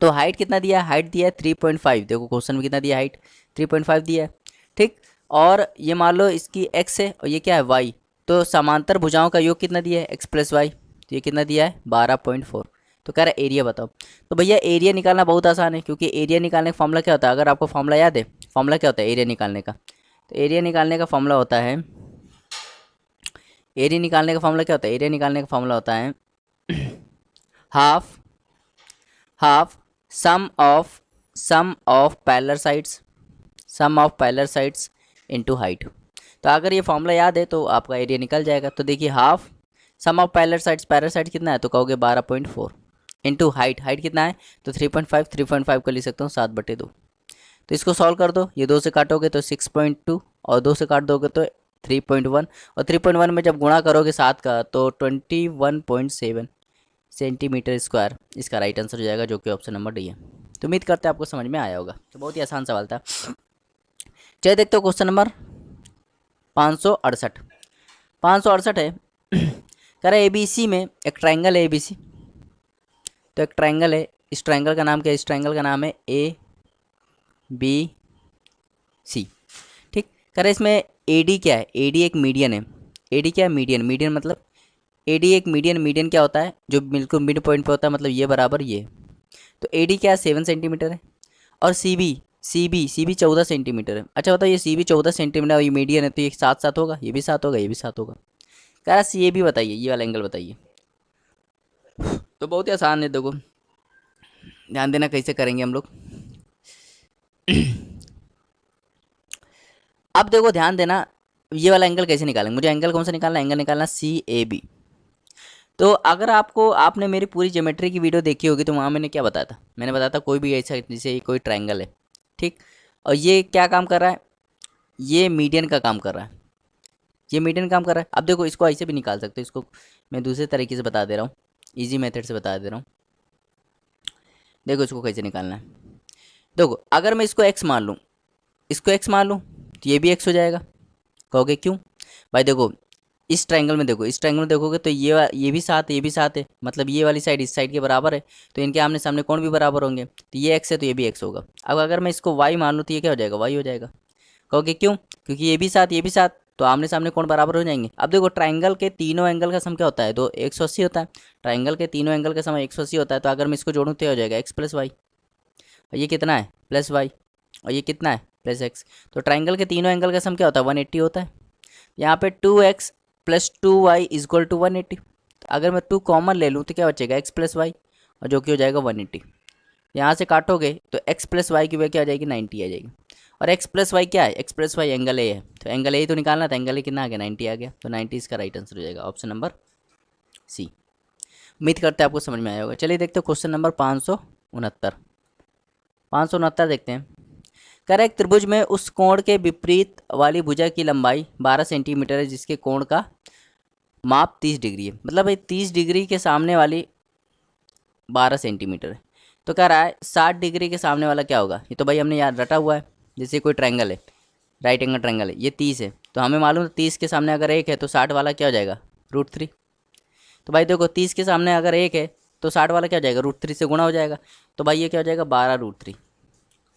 Speaker 1: तो हाइट कितना दिया है? हाइट दिया है 3.5। देखो क्वेश्चन में कितना दिया, हाइट 3.5 दिया है। ठीक। और ये मान लो इसकी x है और ये क्या है, y। तो समांतर भुजाओं का योग कितना दिया है, x प्लस वाई। तो ये कितना दिया है, 12.4। तो कह रहा है एरिया बताओ। तो भैया एरिया निकालना बहुत आसान है, क्योंकि एरिया निकालने का फॉर्मूला क्या होता है? अगर आपको फॉर्मूला याद है, फॉर्मूला क्या होता है एरिया निकालने का? तो एरिया निकालने का फॉर्मूला होता है, एरिया निकालने का फॉर्मूला क्या होता है? एरिया निकालने का फॉर्मूला होता है half half sum of parallel sides, sum of parallel sides into height. तो अगर ये फॉर्मूला याद है तो आपका एरिया निकल जाएगा। तो देखिए, half sum of parallel side कितना है, तो कहोगे 12.4 इंटू हाइट। हाइट कितना है? तो 3.5। 3.5 को लिख सकता हूँ 7/2। तो इसको सॉल्व कर दो। ये 2 से काटोगे तो 6.2 और 2 से काट दोगे तो 3.1 और 3.1 में जब गुणा करोगे 7 का तो 21.7 सेंटीमीटर स्क्वायर इसका राइट आंसर हो जाएगा, जो कि ऑप्शन नंबर डी है। तो उम्मीद करते हैं आपको समझ में आया होगा। तो बहुत ही आसान सवाल था। चलिए देखते हो क्वेश्चन नंबर 568। 568 है। कह रहा है ABC में एक ट्राइंगल है ABC। तो एक ट्राइंगल है, इस ट्राइंगल का नाम क्या है? इस ट्राइंगल का नाम है ABC। ठीक। कह रहा है इसमें AD क्या है? AD एक मीडियन है। AD क्या है? मीडियन। मीडियन मतलब AD एक मीडियन। मीडियन क्या होता है? जो बिल्कुल मिड पॉइंट पे होता है, मतलब ये बराबर ये। तो AD क्या है? 7 सेंटीमीटर है। और CB 14 सेंटीमीटर है। अच्छा बताओ, ये CB 14 सेंटीमीटर और ये मीडियन है, तो ये साथ साथ होगा, ये भी साथ होगा, ये भी साथ होगा। कह रहा CAB बताइए, ये वाला एंगल बताइए। तो बहुत ही आसान है, देखो ध्यान देना कैसे करेंगे हम लोग। अब देखो ध्यान देना, ये वाला एंगल कैसे निकालेंगे? मुझे एंगल कौन सा निकालना है? एंगल निकालना CAB। तो अगर आपने मेरी पूरी ज्योमेट्री की वीडियो देखी होगी तो वहाँ मैंने क्या बताया था? मैंने बताया था कोई भी ऐसा, जैसे कोई ट्राइंगल है। ठीक। और ये क्या काम कर रहा है? ये मीडियन का काम कर रहा है। ये मीडियन काम कर रहा है। अब देखो, इसको ऐसे भी निकाल सकते हो। इसको मैं दूसरे तरीके से बता दे रहा हूँ, इजी मेथड से बता दे रहा हूँ। देखो इसको कैसे निकालना है। देखो, अगर मैं इसको x मान लूँ, इसको x मान लूँ, तो ये भी x हो जाएगा। कहोगे क्यों? भाई देखो, इस ट्रायंगल में देखो, इस ट्रायंगल में देखोगे तो ये भी साथ है, ये भी साथ है, मतलब ये वाली साइड इस साइड के बराबर है। तो इनके आमने सामने कौन भी बराबर होंगे। तो ये x है तो ये भी x होगा। अब अगर मैं इसको y मान लूँ तो ये क्या हो जाएगा? y हो जाएगा। कहोगे क्यों? क्योंकि ये भी साथ, ये भी साथ, तो आमने सामने कौन बराबर हो जाएंगे। अब देखो, ट्राइंगल के तीनों एंगल का सम क्या होता है? 180 होता है। ट्राइंगल के तीनों एंगल का सम 180 होता है। तो अगर मैं इसको जोड़ूँ तो हो जाएगा x प्लस वाई, और ये कितना है? प्लस वाई, और ये कितना है? Plus x. तो ट्राइंगल के तीनों एंगल का सम क्या होता है? 180 होता है। यहाँ पे 2x plus 2y equal to 180। अगर मैं 2 कॉमन ले लूँ तो क्या बचेगा? x प्लस वाई, और जो कि हो जाएगा 180। यहाँ से काटोगे तो x प्लस वाई की वजह क्या आ जाएगी? 90 आ जाएगी। और x प्लस वाई क्या है? x plus y angle A है, तो एंगल ए तो निकालना था। एंगल ए कितना आ गया? 90 आ गया। तो 90 इसका राइट आंसर हो जाएगा, ऑप्शन नंबर सी। उम्मीद करते हैं आपको समझ में आया होगा। चलिए देखते हैं क्वेश्चन नंबर 569। 569 देखते हैं। कह रहा है एक त्रिभुज में उस कोण के विपरीत वाली भुजा की लंबाई 12 सेंटीमीटर है जिसके कोण का माप 30 डिग्री है। मतलब भाई 30 डिग्री के सामने वाली 12 सेंटीमीटर है। तो कह रहा है 60 डिग्री के सामने वाला क्या होगा। ये तो भाई हमने याद रटा हुआ है, जैसे कोई ट्रायंगल है, राइट एंगल ट्रायंगल है, ये 30 है, तो हमें मालूम है 30 के सामने अगर एक है तो 60 वाला क्या हो जाएगा, √3। तो भाई देखो 30 के सामने अगर एक है तो 60 वाला क्या हो जाएगा, √3 से गुणा हो जाएगा। तो भाई ये क्या हो जाएगा, 12√3।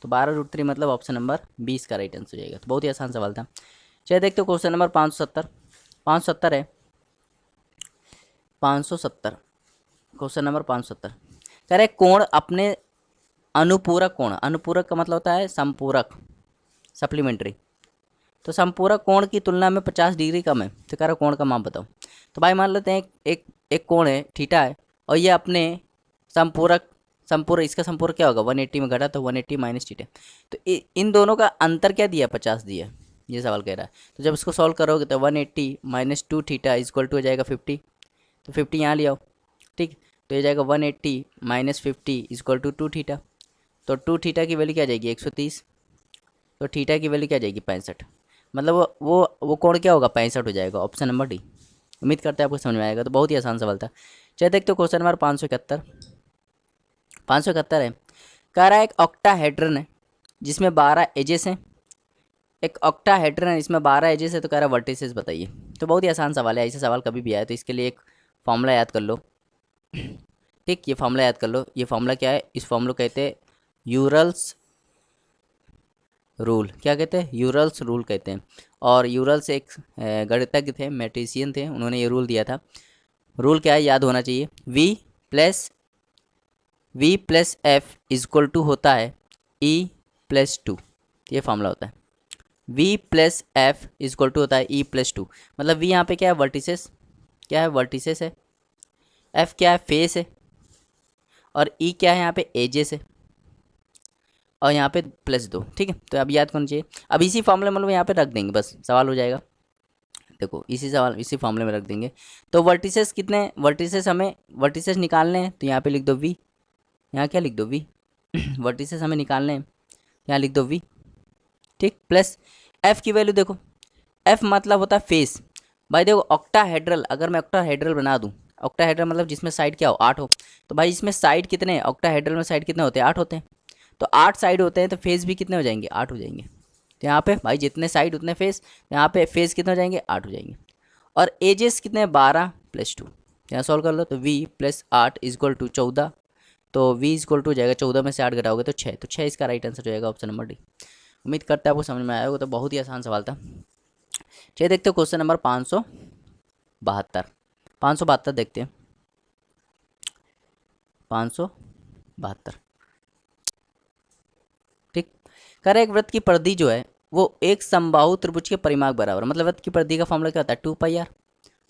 Speaker 1: तो 12√3 मतलब ऑप्शन नंबर 20 का राइट आंसर हो जाएगा। तो बहुत ही आसान सवाल था। चलिए देखते हो क्वेश्चन नंबर 570। 570 है, 570, क्वेश्चन नंबर 570 कह रहे कोण अपने अनुपूरक कोण, अनुपूरक का मतलब होता है संपूरक, सप्लीमेंट्री, तो संपूरक कोण की तुलना में 50 डिग्री कम है, तो कह रहा कोण का माप बताओ। तो भाई मान लेते हैं एक कोण है थीटा है और ये अपने संपूरक इसका संपूरक क्या होगा, 180 में घटा तो 180 माइनस थीटा, तो इन दोनों का अंतर क्या दिया, 50 दिया, ये सवाल कह रहा है। तो जब इसको सॉल्व करोगे तो 180 माइनस 2 थीटा इक्वल टू हो जाएगा 50, तो 50 यहाँ ले आओ, ठीक, तो ये जाएगा 180 माइनस 50 इक्वल टू 2 थीटा, तो 2 थीटा की वैल्यू क्या जाएगी 130, तो थीटा की वैल्यू क्या जाएगी 65, मतलब वो कोण क्या होगा 65 हो जाएगा, ऑप्शन नंबर डी। उम्मीद करते हैं आपको समझ में आएगा। तो बहुत ही आसान सवाल था। चलिए देखते हो क्वेश्चन नंबर 571। 571 है, कह रहा है एक ऑक्टाहेड्रन है जिसमें 12 एजेस हैं, एक ऑक्टाहेड्रन है इसमें 12 एजेस है, तो कह रहा है वर्टिसेस बताइए। तो बहुत ही आसान सवाल है, ऐसे सवाल कभी भी आए तो इसके लिए एक फॉर्मूला याद कर लो, ठीक, ये फॉर्मूला याद कर लो। ये फॉर्मूला क्या है, इस फॉर्मूला कहते हैं यूरल्स रूल, क्या कहते हैं, यूरल्स रूल कहते हैं। और यूरल्स एक गणितज्ञ थे, मैट्रिशियन थे, उन्होंने ये रूल दिया था। रूल क्या है, याद होना चाहिए, V plus F equal to होता है E+2, ये फॉर्मूला होता है। V plus F equal to होता है E+2, मतलब V यहाँ पे क्या है, वर्टिसेस, क्या है, वर्टिसेस है, F क्या है, फेस है, और E क्या है यहाँ पे, एजेस है, और यहाँ पे +2, ठीक है। तो अब याद करना चाहिए। अब इसी फॉर्मूले मतलब यहाँ पे रख देंगे, बस सवाल हो जाएगा। देखो इसी फॉर्मूले में रख देंगे। तो वर्टिसेस कितने, वर्टिसेस हमें वर्टिसेस निकालने हैं, तो यहाँ पे लिख दो V, यहाँ क्या लिख दो V वर्टिसेस हमें निकालने हैं, यहाँ लिख दो V, ठीक, प्लस F की वैल्यू देखो, F मतलब होता है फेस। भाई देखो ऑक्टाहेड्रल, अगर मैं ऑक्टाहेड्रल बना दूँ, ऑक्टाहेड्रल मतलब जिसमें साइड क्या हो, 8 हो, तो भाई इसमें साइड कितने हैं, ऑक्टाहेड्रल में साइड कितने होते हैं, 8 होते हैं, तो 8 साइड होते हैं, तो फेस भी कितने हो जाएंगे, 8 हो जाएंगे। तो यहाँ पे भाई जितने साइड उतने फेस, यहाँ पे फेस कितने हो जाएंगे, 8 हो जाएंगे। और एजेस कितने, 12 + 2, यहाँ सॉल्व कर लो, तो V + 8 इक्वल टू 14, तो V इक्वल टू हो जाएगा 14 में से 8 घटाओगे तो 6, तो 6 इसका राइट आंसर हो जाएगा, ऑप्शन नंबर डी। उम्मीद करते हैं आपको समझ में आया होगा। तो बहुत ही आसान सवाल था। चलिए देखते हो क्वेश्चन नंबर 572। 572 देखते हैं, 572, ठीक, कह रहे एक वृत्त की परिधि जो है वो एक समबाहु त्रिभुज के परिमाप बराबर, मतलब वृत्त की परिधि का फॉर्मूला क्या होता है, 2πr,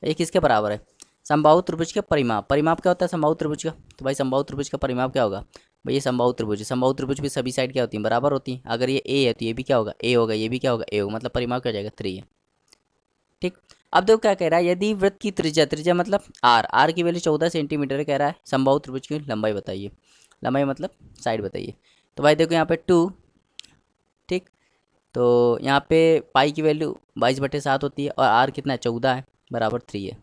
Speaker 1: एक किसके बराबर है, समबाहु त्रिभुज के परिमाप। परिमाप क्या होता है समबाहु त्रिभुज का, तो भाई समबाहु त्रिभुज का परिमाप क्या होगा, भाई ये समबाहु त्रिभुज है, समबाहु त्रिभुज भी सभी साइड क्या होती हैं, बराबर होती हैं। अगर ये ए है तो ये भी क्या होगा, ए होगा, ये भी क्या होगा, ए होगा, मतलब परिमाप क्या हो जाएगा, 3 है, ठीक। अब देखो क्या कह रहा है, यदि वृत्त की त्रिज्या, त्रिज्या मतलब आर की वैल्यू 14 सेंटीमीटर है, कह रहा है समबाहु त्रिभुज की लंबाई बताइए, लंबाई मतलब साइड बताइए। तो भाई देखो यहाँ पे 2, ठीक, तो यहाँ पे पाई की वैल्यू 22/7 होती है, और आर कितना है, 14 है, बराबर 3 है।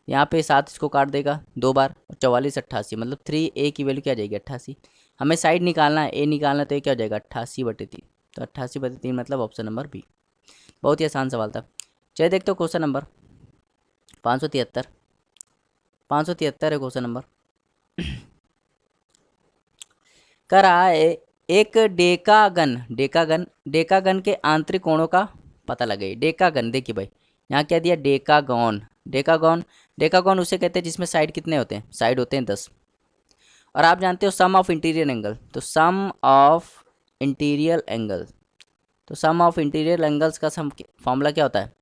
Speaker 1: यहाँ पे 7 इसको काट देगा 2 बार, 44 88, मतलब 3a की वैल्यू क्या आ जाएगी, 88। हमें साइड निकालना है, ए निकालना है, तो ये क्या हो जाएगा 88/3, तो 88/3 मतलब ऑप्शन नंबर बी। बहुत ही आसान सवाल था। चलिए देखते हो क्वेश्चन नंबर 573। 573 है क्वेश्चन नंबर। कह रहा है एक डेकागन के आंतरिक कोणों का पता लगाइए। डेकागन देखिए भाई, यहाँ क्या दिया, डेकागॉन उसे कहते हैं जिसमें साइड कितने होते हैं, साइड होते हैं 10। और आप जानते हो सम ऑफ इंटीरियर एंगल, तो सम ऑफ इंटीरियर एंगल, तो सम ऑफ इंटीरियर एंगल्स का फॉर्मूला क्या होता है,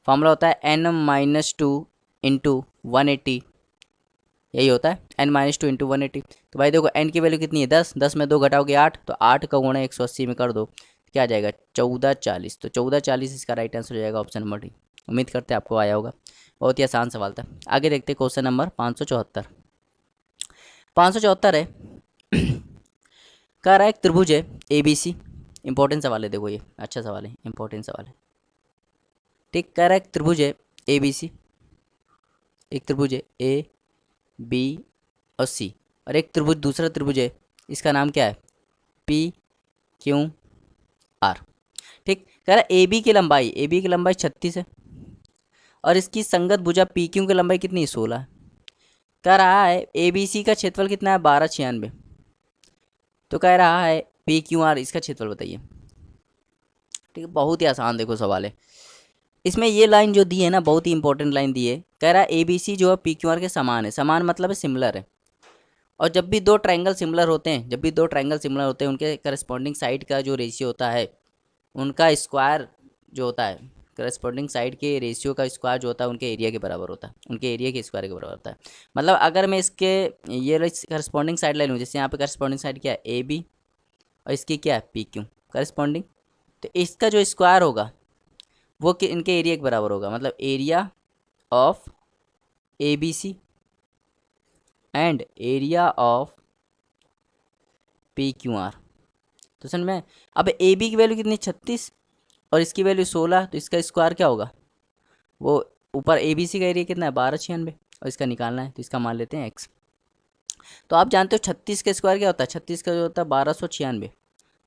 Speaker 1: फॉर्मूला होता है n-2 इंटू 180, यही होता है n-2 इंटू 180। तो भाई देखो n की वैल्यू कितनी है, 10, 10 में 2 घटाओगे 8, तो 8 का गुणा 180 में कर दो, क्या आ जाएगा 1440, तो 1440 इसका राइट आंसर हो जाएगा, ऑप्शन नंबर डी। उम्मीद करते हैं आपको आया होगा। बहुत ही आसान सवाल था। आगे देखते हैं क्वेश्चन नंबर 574। 574 है कह रहा है एक त्रिभुज है ABC, इंपॉर्टेंट सवाल है, देखो ये अच्छा सवाल है, इंपॉर्टेंट सवाल है। ठीक, कह रहा है एक त्रिभुज है ए बी सी, एक त्रिभुज है ए बी और सी, और एक त्रिभुज दूसरा त्रिभुज है, इसका नाम क्या है, पी क्यू आर। ठीक, कह रहा है ए बी की लंबाई 36 है और इसकी संगत भुजा पी क्यू की लंबाई कितनी है, 16 है। कह रहा है ए बी सी का क्षेत्रफल कितना है, 1296। तो कह रहा है पी क्यू आर, इसका क्षेत्रफल बताइए। ठीक है, बहुत ही आसान देखो सवाल है। इसमें ये लाइन जो दी है ना, बहुत ही इंपॉर्टेंट लाइन दी है। कह रहा है ए बी सी जो है पी क्यू आर के समान है, समान मतलब है सिमिलर है। और जब भी दो ट्रायंगल सिमिलर होते हैं, जब भी दो ट्रायंगल सिमिलर होते हैं, उनके करस्पॉन्डिंग साइड का जो रेशियो होता है, उनका स्क्वायर जो होता है, करस्पॉन्डिंग साइड के रेशियो का स्क्वायर जो होता है उनके एरिया के बराबर होता है, उनके एरिया के स्क्वायर के बराबर होता है। मतलब अगर मैं इसके ये करस्पॉन्डिंग साइड लाइन हूँ, जैसे यहाँ पे करस्पॉन्डिंग साइड क्या है, ए बी, और इसकी क्या है, पी क्यू करस्पॉन्डिंग, तो इसका जो स्क्वायर होगा वो इनके एरिया के बराबर होगा। मतलब area of A B C and area of P Q R. तो समझ में, अब ए बी की वैल्यू कितनी, 36 और इसकी वैल्यू 16, तो इसका स्क्वायर क्या होगा, वो ऊपर ए बी सी का एरिया कितना है, 1296, और इसका निकालना है तो इसका मान लेते हैं एक्स। तो आप जानते हो 36 का स्क्वायर क्या होता है, 36 का जो होता है 1296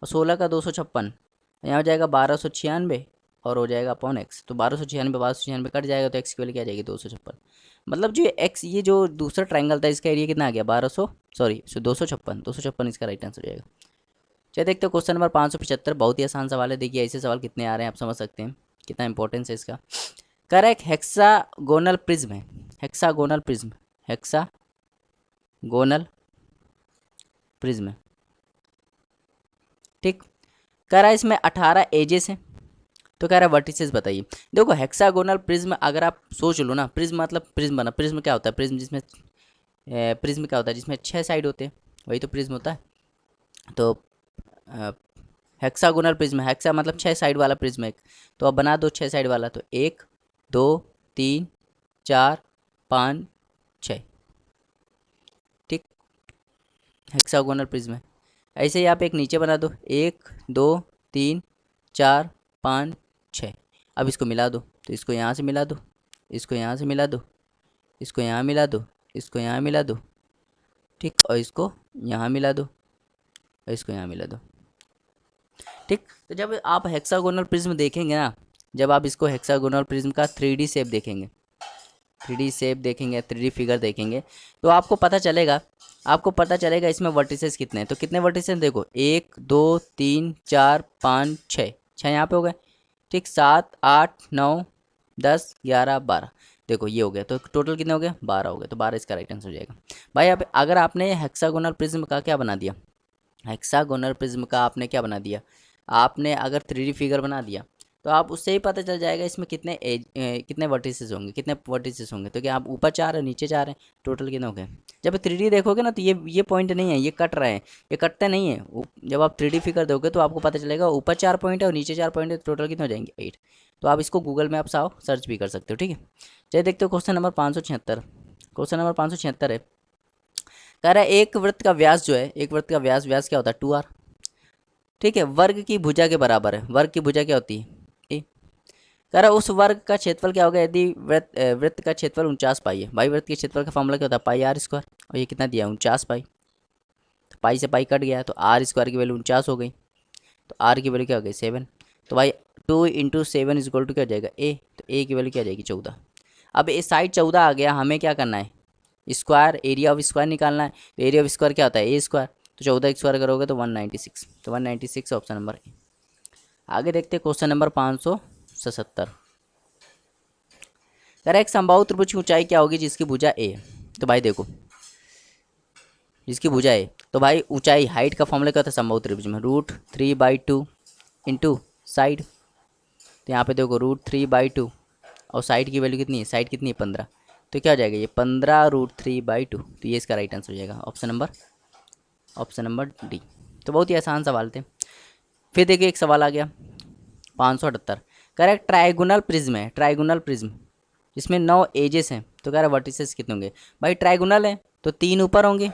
Speaker 1: और 16 का 256, यहाँ हो जाएगा 1296 और हो जाएगा अपॉन एक्स। तो 1296 कट जाएगा तो एक्स की वैल्यू क्या आ जाएगी, 256। मतलब जो एक्स, ये जो दूसरा ट्रायंगल था इसका एरिया कितना आ गया, 256 इसका राइट आंसर हो जाएगा। चलिए देखते हो क्वेश्चन नंबर 575। बहुत ही आसान सवाल है, देखिए ऐसे सवाल कितने आ रहे हैं आप समझ सकते हैं कितना इंपॉर्टेंस है इसका। कह रहा है एक हेक्सागोनल प्रिज्म है, हेक्सागोनल प्रिज्म, हेक्सागोनल प्रिज्म। ठीक, कह रहा है इसमें 18 एजेस हैं। तो कह रहा है वर्टिसेस बताइए। देखो हेक्सागोनल प्रिज्म अगर आप सोच लो ना, प्रिज्म मतलब प्रिज्म बना, प्रिज्म क्या होता है, प्रिज्म जिसमें प्रिज्म क्या होता है, जिसमें 6 साइड होते हैं, वही तो प्रिज्म होता है। तो हेक्सागोनल प्रिज्म, हेक्सा मतलब 6 साइड वाला प्रिज्म है। तो अब बना दो 6 साइड वाला, तो 1 2 3 4 5 6। ठीक, हेक्सागोनल प्रिज्म है। ऐसे ही आप एक नीचे बना दो, 1 2 3 4 5 6। अब इसको मिला दो, तो इसको यहाँ से मिला दो, इसको यहाँ से मिला दो, इसको यहाँ मिला दो, इसको यहाँ मिला दो। ठीक, और इसको यहाँ मिला दो, और इसको यहाँ मिला दो। ठीक, तो जब आप हेक्सागोनल प्रिज्म देखेंगे ना, जब आप इसको हेक्सागोनल प्रिज्म का 3D शेप देखेंगे, 3D शेप देखेंगे, 3D फिगर देखेंगे, तो आपको पता चलेगा इसमें वर्टिसेस कितने हैं। तो कितने वर्टिसेस देखो, 1 2 3 4 5 6, 6 यहाँ पे हो गए। ठीक, 7 8 9 10 11 12, देखो ये हो गया। तो टोटल कितने हो गए, 12 हो गए। तो 12 इसका राइट आंसर हो जाएगा। भाई अब अगर आपने हेक्सागोनल प्रिज्म का क्या बना दिया, हेक्सागोनल प्रिज्म का आपने क्या बना दिया, आपने अगर 3D फिगर बना दिया, तो आप उससे ही पता चल जाएगा इसमें कितने वर्टिसेस होंगे, कितने वर्टिसेस होंगे। तो क्या आप ऊपर 4 है नीचे 4 है, टोटल कितने हो गए। जब 3D देखोगे ना, तो ये पॉइंट नहीं है, ये कट रहे हैं, ये कटते नहीं है। जब आप 3D फिगर दोगे तो आपको पता चलेगा ऊपर 4 पॉइंट है और नीचे 4 पॉइंट है, तो टोटल कितने हो जाएंगे, 8। तो आप इसको गूगल मैप आओ सर्च भी कर सकते हो। ठीक है, चलिए देखते हो क्वेश्चन नंबर 576। क्वेश्चन नंबर 576 है, कह रहा है एक वृत्त का व्यास जो है, एक वृत्त का व्यास क्या होता है, 2r। ठीक है, वर्ग की भुजा के बराबर है, वर्ग की भुजा क्या होती है, ए। कह रहा है उस वर्ग का क्षेत्रफल क्या होगा यदि वृत्त का क्षेत्रफल 49 पाई है। भाई वृत्त के क्षेत्रफल का फॉर्मूला क्या होता है, पाई आर स्क्वायर, और ये कितना दिया है, 49 पाई। तो पाई से पाई कट गया, तो आर स्क्वायर की वैल्यू 49 हो गई, तो आर की वैल्यू क्या हो गई, 7। तो भाई 2 × 7 इक्वल टू क्या हो जाएगा, ए। तो ए की वैल्यू क्या आ जाएगी, 14। अब ये साइड 14 आ गया, हमें क्या करना है, स्क्वायर, एरिया ऑफ स्क्वायर निकालना है। तो एरिया ऑफ स्क्वायर क्या होता है, ए स्क्वायर। तो 14 स्क्वायर करोगे तो 196, तो 196 ऑप्शन नंबर ए। आगे देखते हैं क्वेश्चन नंबर 577। कह रहा है एक समबाहु त्रिभुज की ऊंचाई क्या होगी जिसकी भुजा ए है। तो भाई देखो, जिसकी भुजा ए, तो भाई ऊंचाई हाइट का फॉर्मूला क्या होता है समबाहु त्रिभुज में, √3/2 इंटू साइड। तो यहाँ पे देखो √3/2 और साइड की वैल्यू कितनी है, साइड कितनी है, 15। तो क्या हो जाएगा, ये 15 √3/2। तो ये इसका राइट आंसर हो जाएगा, ऑप्शन नंबर डी। तो बहुत ही आसान सवाल थे। फिर देखिए एक सवाल आ गया 578। कह रहा है ट्राइगोनल प्रिज्म है, ट्राइगोनल प्रिज्म जिसमें 9 एजेस हैं। तो कह रहा है वर्टिसेस कितने होंगे। भाई ट्राइगोनल है तो 3 ऊपर होंगे,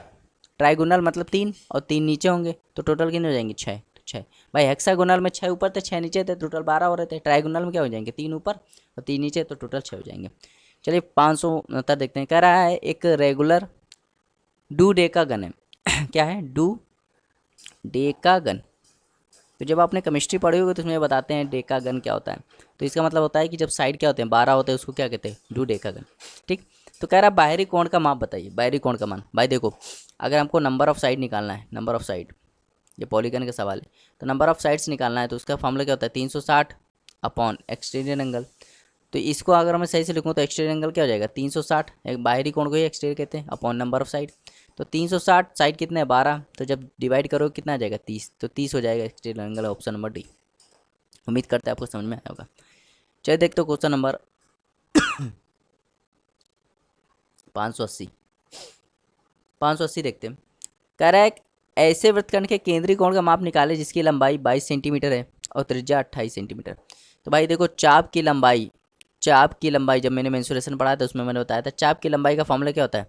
Speaker 1: ट्राइगोनल मतलब 3 और 3 नीचे होंगे, तो टोटल कितने हो जाएंगे, 6। तो 6 भाई हेक्सागोनल में 6 ऊपर थे 6 नीचे थे, टोटल 12 हो रहे थे। ट्राइगोनल में क्या हो जाएंगे, 3 ऊपर और 3 नीचे, तो टोटल 6 हो जाएंगे। चलिए 569 देखते हैं। कह रहा है एक रेगुलर डू डे का गन है क्या है, डू डे का गन। तो जब आपने केमिस्ट्री पढ़ी होगी तो उसमें बताते हैं डे का गन क्या होता है। तो इसका मतलब होता है कि जब साइड क्या होते हैं, 12 होते हैं, उसको क्या कहते हैं, डू डे का गन। ठीक, तो कह रहा है बाहरी कोण का माप बताइए, बाहरी कोण का मान। भाई देखो, अगर हमको नंबर ऑफ साइड निकालना है, नंबर ऑफ साइड, ये पॉलीगन का सवाल है, तो नंबर ऑफ साइड्स निकालना है तो उसका फॉर्मूला क्या होता है, 360 अपॉन एक्सटीरियर एंगल। तो इसको अगर मैं सही से लिखूँ तो एक्सटीरियर एंगल क्या हो जाएगा, 360, एक बाहरी कोण को ही एक्सटीरियर कहते हैं, अपॉन नंबर ऑफ साइड। तो 360 साइड कितने हैं, 12, तो जब डिवाइड करो कितना आ जाएगा, 30, तो 30 हो जाएगा exterior angle, option number D. उम्मीद करते हैं आपको समझ में आया होगा। चलिए देखते हो क्वेश्चन नंबर 580। 580 देखते हैं। कह रहा है ऐसे वृत्तखंड के केंद्रीय कोण का माप निकाले जिसकी लंबाई 22 सेंटीमीटर है और त्रिज्या 28 सेंटीमीटर। तो भाई देखो, चाप की लंबाई, चाप की लंबाई जब मैंने मेंसुरेशन पढ़ा था उसमें मैंने बताया था चाप की लंबाई का फॉर्मूला क्या होता है,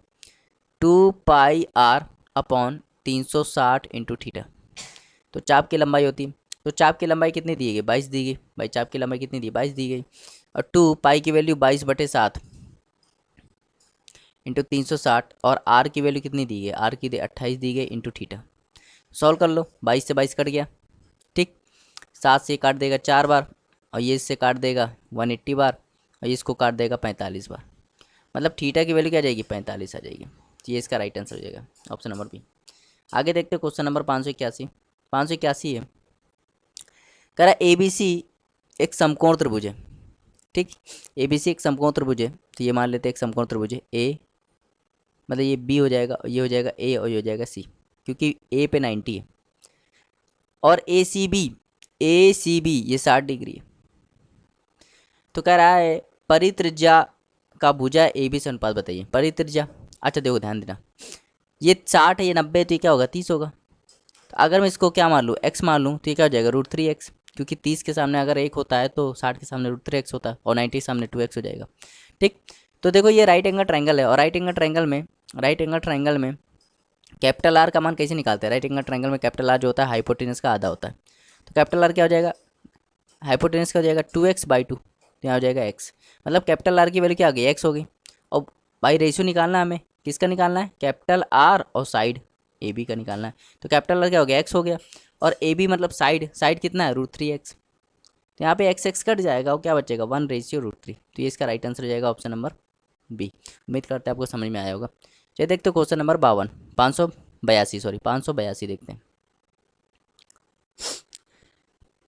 Speaker 1: 2πr अपॉन 360 इंटू थीटा। तो चाप की लंबाई होती है, तो चाप की लंबाई कितनी दी गई, 22 दी गई। भाई चाप की लंबाई कितनी दी, 22 दी गई, और 2 पाई की वैल्यू 22/7 इंटू 360, और आर की वैल्यू कितनी दी गई, आर की 28 दी गई इंटू थीटा। सॉल्व कर लो, 22 से 22 कट गया। ठीक, 7 से काट देगा 4 बार, और ये इससे काट देगा 180 बार, और ये इसको काट देगा 45 बार। मतलब थीटा की वैल्यू क्या आ जाएगी, 45 आ जाएगी। तो ये इसका राइट आंसर हो जाएगा, ऑप्शन नंबर बी। आगे देखते हैं क्वेश्चन नंबर 581। 581 है, कह रहा है ABC एक समकोण त्रिभुज है। ठीक, ABC एक समकोण त्रिभुज है, तो ये मान लेते हैं एक समकोण त्रिभुज है। ए मतलब ये बी हो जाएगा, ये हो जाएगा ए, और ये हो जाएगा सी, क्योंकि ए पे 90 है। और ए सी बी ये 60 डिग्री है। तो कह रहा है परित्रिज्या का भुजा ए बी से अनुपात बताइए, परित्रिज्या। अच्छा देखो ध्यान देना, ये 60 है, ये 90 है, तो ये क्या होगा, 30 होगा। तो अगर मैं इसको क्या मान लूँ, एक्स मान लूँ, तो ये क्या हो जाएगा, √3x, क्योंकि 30 के सामने अगर 1 होता है तो 60 के सामने √3x होता है, और 90 के सामने 2x हो जाएगा। ठीक, तो देखो ये राइट एंगल ट्रायंगल है, और राइट एंगल ट्रायंगल में कैपिटल आर का मान कैसे निकालते हैं, राइट एंगल ट्रायंगल में कैपिटल आर जो होता है हाइपोटेनस का आधा होता है। तो कैपिटल आर क्या हो जाएगा, हाइपोटेनस का हो जाएगा 2x/2, तो यहाँ हो जाएगा x। मतलब कैपिटल आर की वैल्यू क्या आ गई, x हो गई। और भाई रेशियो निकालना है हमें, किसका निकालना है, कैपिटल आर और साइड ए बी का निकालना है। तो कैपिटल आर क्या हो गया, x हो गया, और ए बी मतलब साइड, साइड कितना है, √3x। तो यहाँ पे x कट जाएगा, और क्या बचेगा, 1/√3। तो ये इसका राइट आंसर हो जाएगा, ऑप्शन नंबर बी। उम्मीद करते हैं आपको समझ में आया होगा। चलिए देखते हो क्वेश्चन नंबर 582 देखते हैं।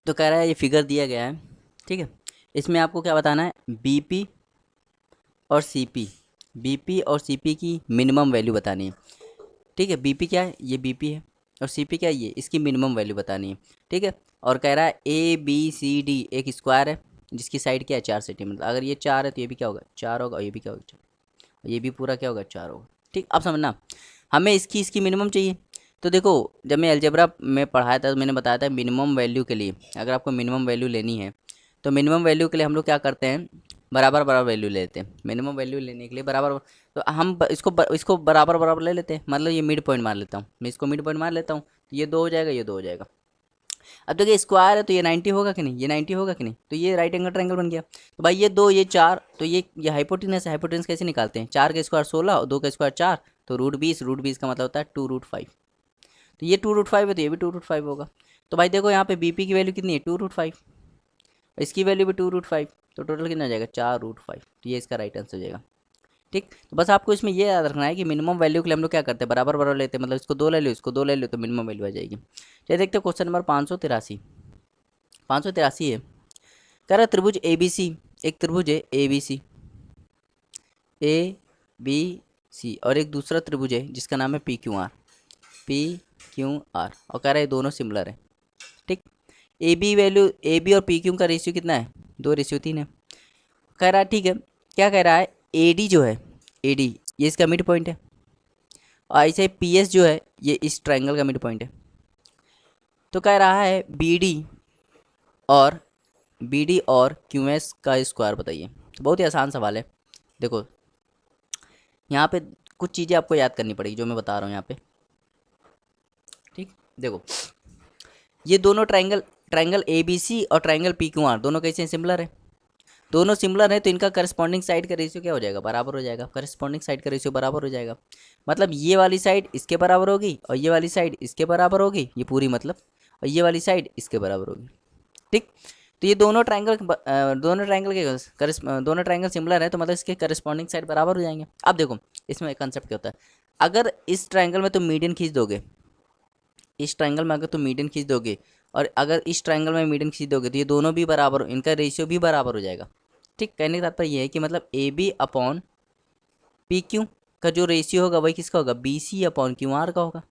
Speaker 1: तो कह रहा है ये फिगर दिया गया है, ठीक है, इसमें आपको क्या बताना है, बीपी और सीपी की मिनिमम वैल्यू बतानी है। ठीक है, बीपी क्या है, ये बीपी है, और सीपी क्या है, ये इसकी मिनिमम वैल्यू बतानी है। ठीक है, और कह रहा है ABCD एक स्क्वायर है जिसकी साइड क्या है, 4 सेंटीमीटर। अगर ये 4 है तो ये भी क्या होगा, 4 होगा, और ये भी क्या होगा, 4, और ये भी पूरा क्या होगा, 4 होगा। ठीक, अब समझना, हमें इसकी मिनिमम चाहिए। तो देखो, जब मैं अलजेब्रा में पढ़ाया था तो मैंने बताया था मिनिमम वैल्यू के लिए, अगर आपको मिनिमम वैल्यू लेनी है तो मिनिमम वैल्यू के लिए हम लोग क्या करते हैं, बराबर बराबर वैल्यू ले लेते हैं। मिनिमम वैल्यू लेने के लिए बराबर, तो हम इसको बराबर बराबर ले लेते हैं। मतलब ये मिड पॉइंट मान लेता हूँ, मैं इसको मिड पॉइंट मान लेता हूँ, तो ये 2 हो जाएगा, ये 2 हो जाएगा। अब देखिए स्क्वायर है तो ये 90 होगा कि नहीं, ये 90 होगा कि नहीं, तो ये राइट एंगल ट्रायंगल बन गया। तो भाई ये 2 ये 4, तो ये हाइपोटेनस है, हाइपोटेनस कैसे निकालते हैं, 4 का स्क्वायर 16 और 2 का स्क्वायर 4, तो √20, √20 का मतलब होता है 2√5। तो ये 2√5 है तो ये भी 2√5 होगा। तो भाई देखो यहाँ पे बीपी की वैल्यू कितनी है, 2√5, इसकी वैल्यू भी 2√5, तो टोटल कितना आ जाएगा, 4√5। तो ये इसका राइट आंसर हो जाएगा। ठीक, तो बस आपको इसमें ये याद रखना है कि मिनिमम वैल्यू के लिए हम लोग क्या करते हैं, बराबर बराबर लेते हैं। मतलब इसको 2 ले लो, इसको 2 ले लो, तो मिनिमम वैल्यू आ जाएगी। चलिए देखते हैं क्वेश्चन नंबर 583। 583 है, कह रहा है त्रिभुज ABC, एक त्रिभुज है ABC और एक दूसरा त्रिभुज है जिसका नाम है PQR, और कह रहा है दोनों सिमिलर है। ठीक, AB और PQ का रेशियो कितना है, 2:3 है। कह रहा है ठीक है, क्या कह रहा है, AD जो है, AD ये इसका मिड पॉइंट है, और ऐसे PS जो है ये इस ट्रायंगल का मिड पॉइंट है। तो कह रहा है BD और QS का स्क्वायर बताइए। तो बहुत ही आसान सवाल है। देखो यहाँ पे कुछ चीज़ें आपको याद करनी पड़ेगी जो मैं बता रहा हूँ यहाँ पे। ठीक, देखो ये दोनों triangle triangle A B C और ट्राइंगल पी क्यू आर दोनों कैसे सिमिलर है, दोनों सिमिलर है, तो इनका करस्पॉन्डिंग साइड का रेशियो क्या हो जाएगा, बराबर हो जाएगा। करस्पॉन्डिंग साइड का रेशियो बराबर हो जाएगा, मतलब ये वाली साइड इसके बराबर होगी और ये वाली साइड इसके बराबर होगी, ये पूरी मतलब, और ये वाली साइड इसके बराबर होगी। ठीक, तो ये दोनों ट्राइंगल दोनों ट्राइंगल सिमिलर है, तो मतलब इसके करस्पॉन्डिंग साइड बराबर हो जाएंगे। अब देखो इसमें कंसेप्ट क्या होता है, अगर इस ट्राइंगल में तुम मीडियन खींच दोगे, इस ट्राइंगल में अगर तुम मीडियन खींच दोगे और अगर इस ट्राइंगल में मीडियन खींच दोगे, तो ये दोनों भी बराबर, इनका रेशियो भी बराबर हो जाएगा। ठीक, कहने का तात्पर्य ये है कि मतलब A B upon P Q का जो रेशियो होगा वही किसका होगा, B C upon Q R का होगा,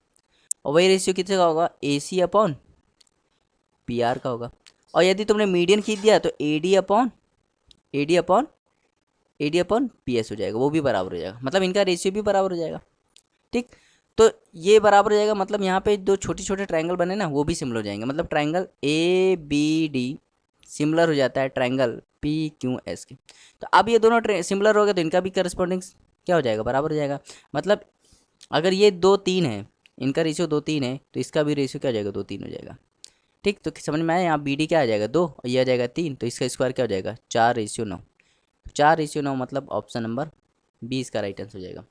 Speaker 1: और वही रेशियो किसका होगा, A C upon P R का होगा। और यदि तुमने मीडियन खींच दिया तो A D upon P S हो जाएगा, वो भी बराबर हो जाएगा, मतलब इनका रेशियो भी बराबर हो जाएगा। ठीक, तो ये बराबर हो जाएगा, मतलब यहाँ पे दो छोटे छोटे ट्रायंगल बने ना वो भी सिमिलर हो जाएंगे, मतलब triangle A B D similar हो जाता है ट्रायंगल पी क्यू एस के। तो अब ये दोनों सिमिलर हो गए तो इनका भी करस्पॉन्डिंग क्या हो जाएगा, बराबर हो जाएगा। मतलब अगर ये 2 3 है, इनका रेशियो 2 3 है, तो इसका भी रेशियो क्या हो जाएगा, 2 3 हो जाएगा। ठीक, तो समझ में आया, यहाँ बी डी क्या आ जाएगा 2 और ये आ जाएगा 3, तो इसका स्क्वायर क्या हो जाएगा 4:9। 4:9 मतलब ऑप्शन नंबर बी इसका राइट आंसर हो जाएगा।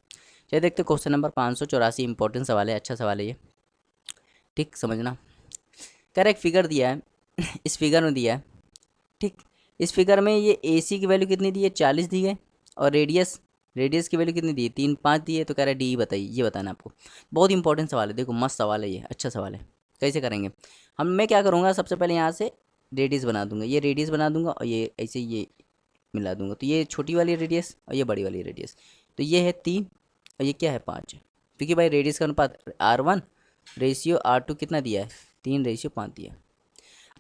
Speaker 1: चलिए देखते क्वेश्चन नंबर 584, इंपॉर्टेंट सवाल है, अच्छा सवाल है ये। ठीक, समझना। कह रहा एक फिगर दिया है इस फिगर में दिया है। ठीक, इस फिगर में ये ए सी की वैल्यू कितनी दी है, 40 दी है, और रेडियस की वैल्यू कितनी दी है, 3 5 दी है। तो कह रहा है डी बताइए, ये बताना आपको। बहुत इंपॉर्टेंट सवाल है, देखो मस्त सवाल है ये, अच्छा सवाल है। कैसे करेंगे मैं क्या करूँगा, सबसे पहले यहाँ से रेडियस बना दूंगा, ये रेडियस बना दूंगा और ये ऐसे ये मिला दूंगा, तो ये छोटी वाली रेडियस और ये बड़ी वाली रेडियस, तो ये है 3 और ये क्या है 5, क्योंकि भाई रेडियस का अनुपात R1 रेशियो R2 कितना दिया है, 3:5 दिया है।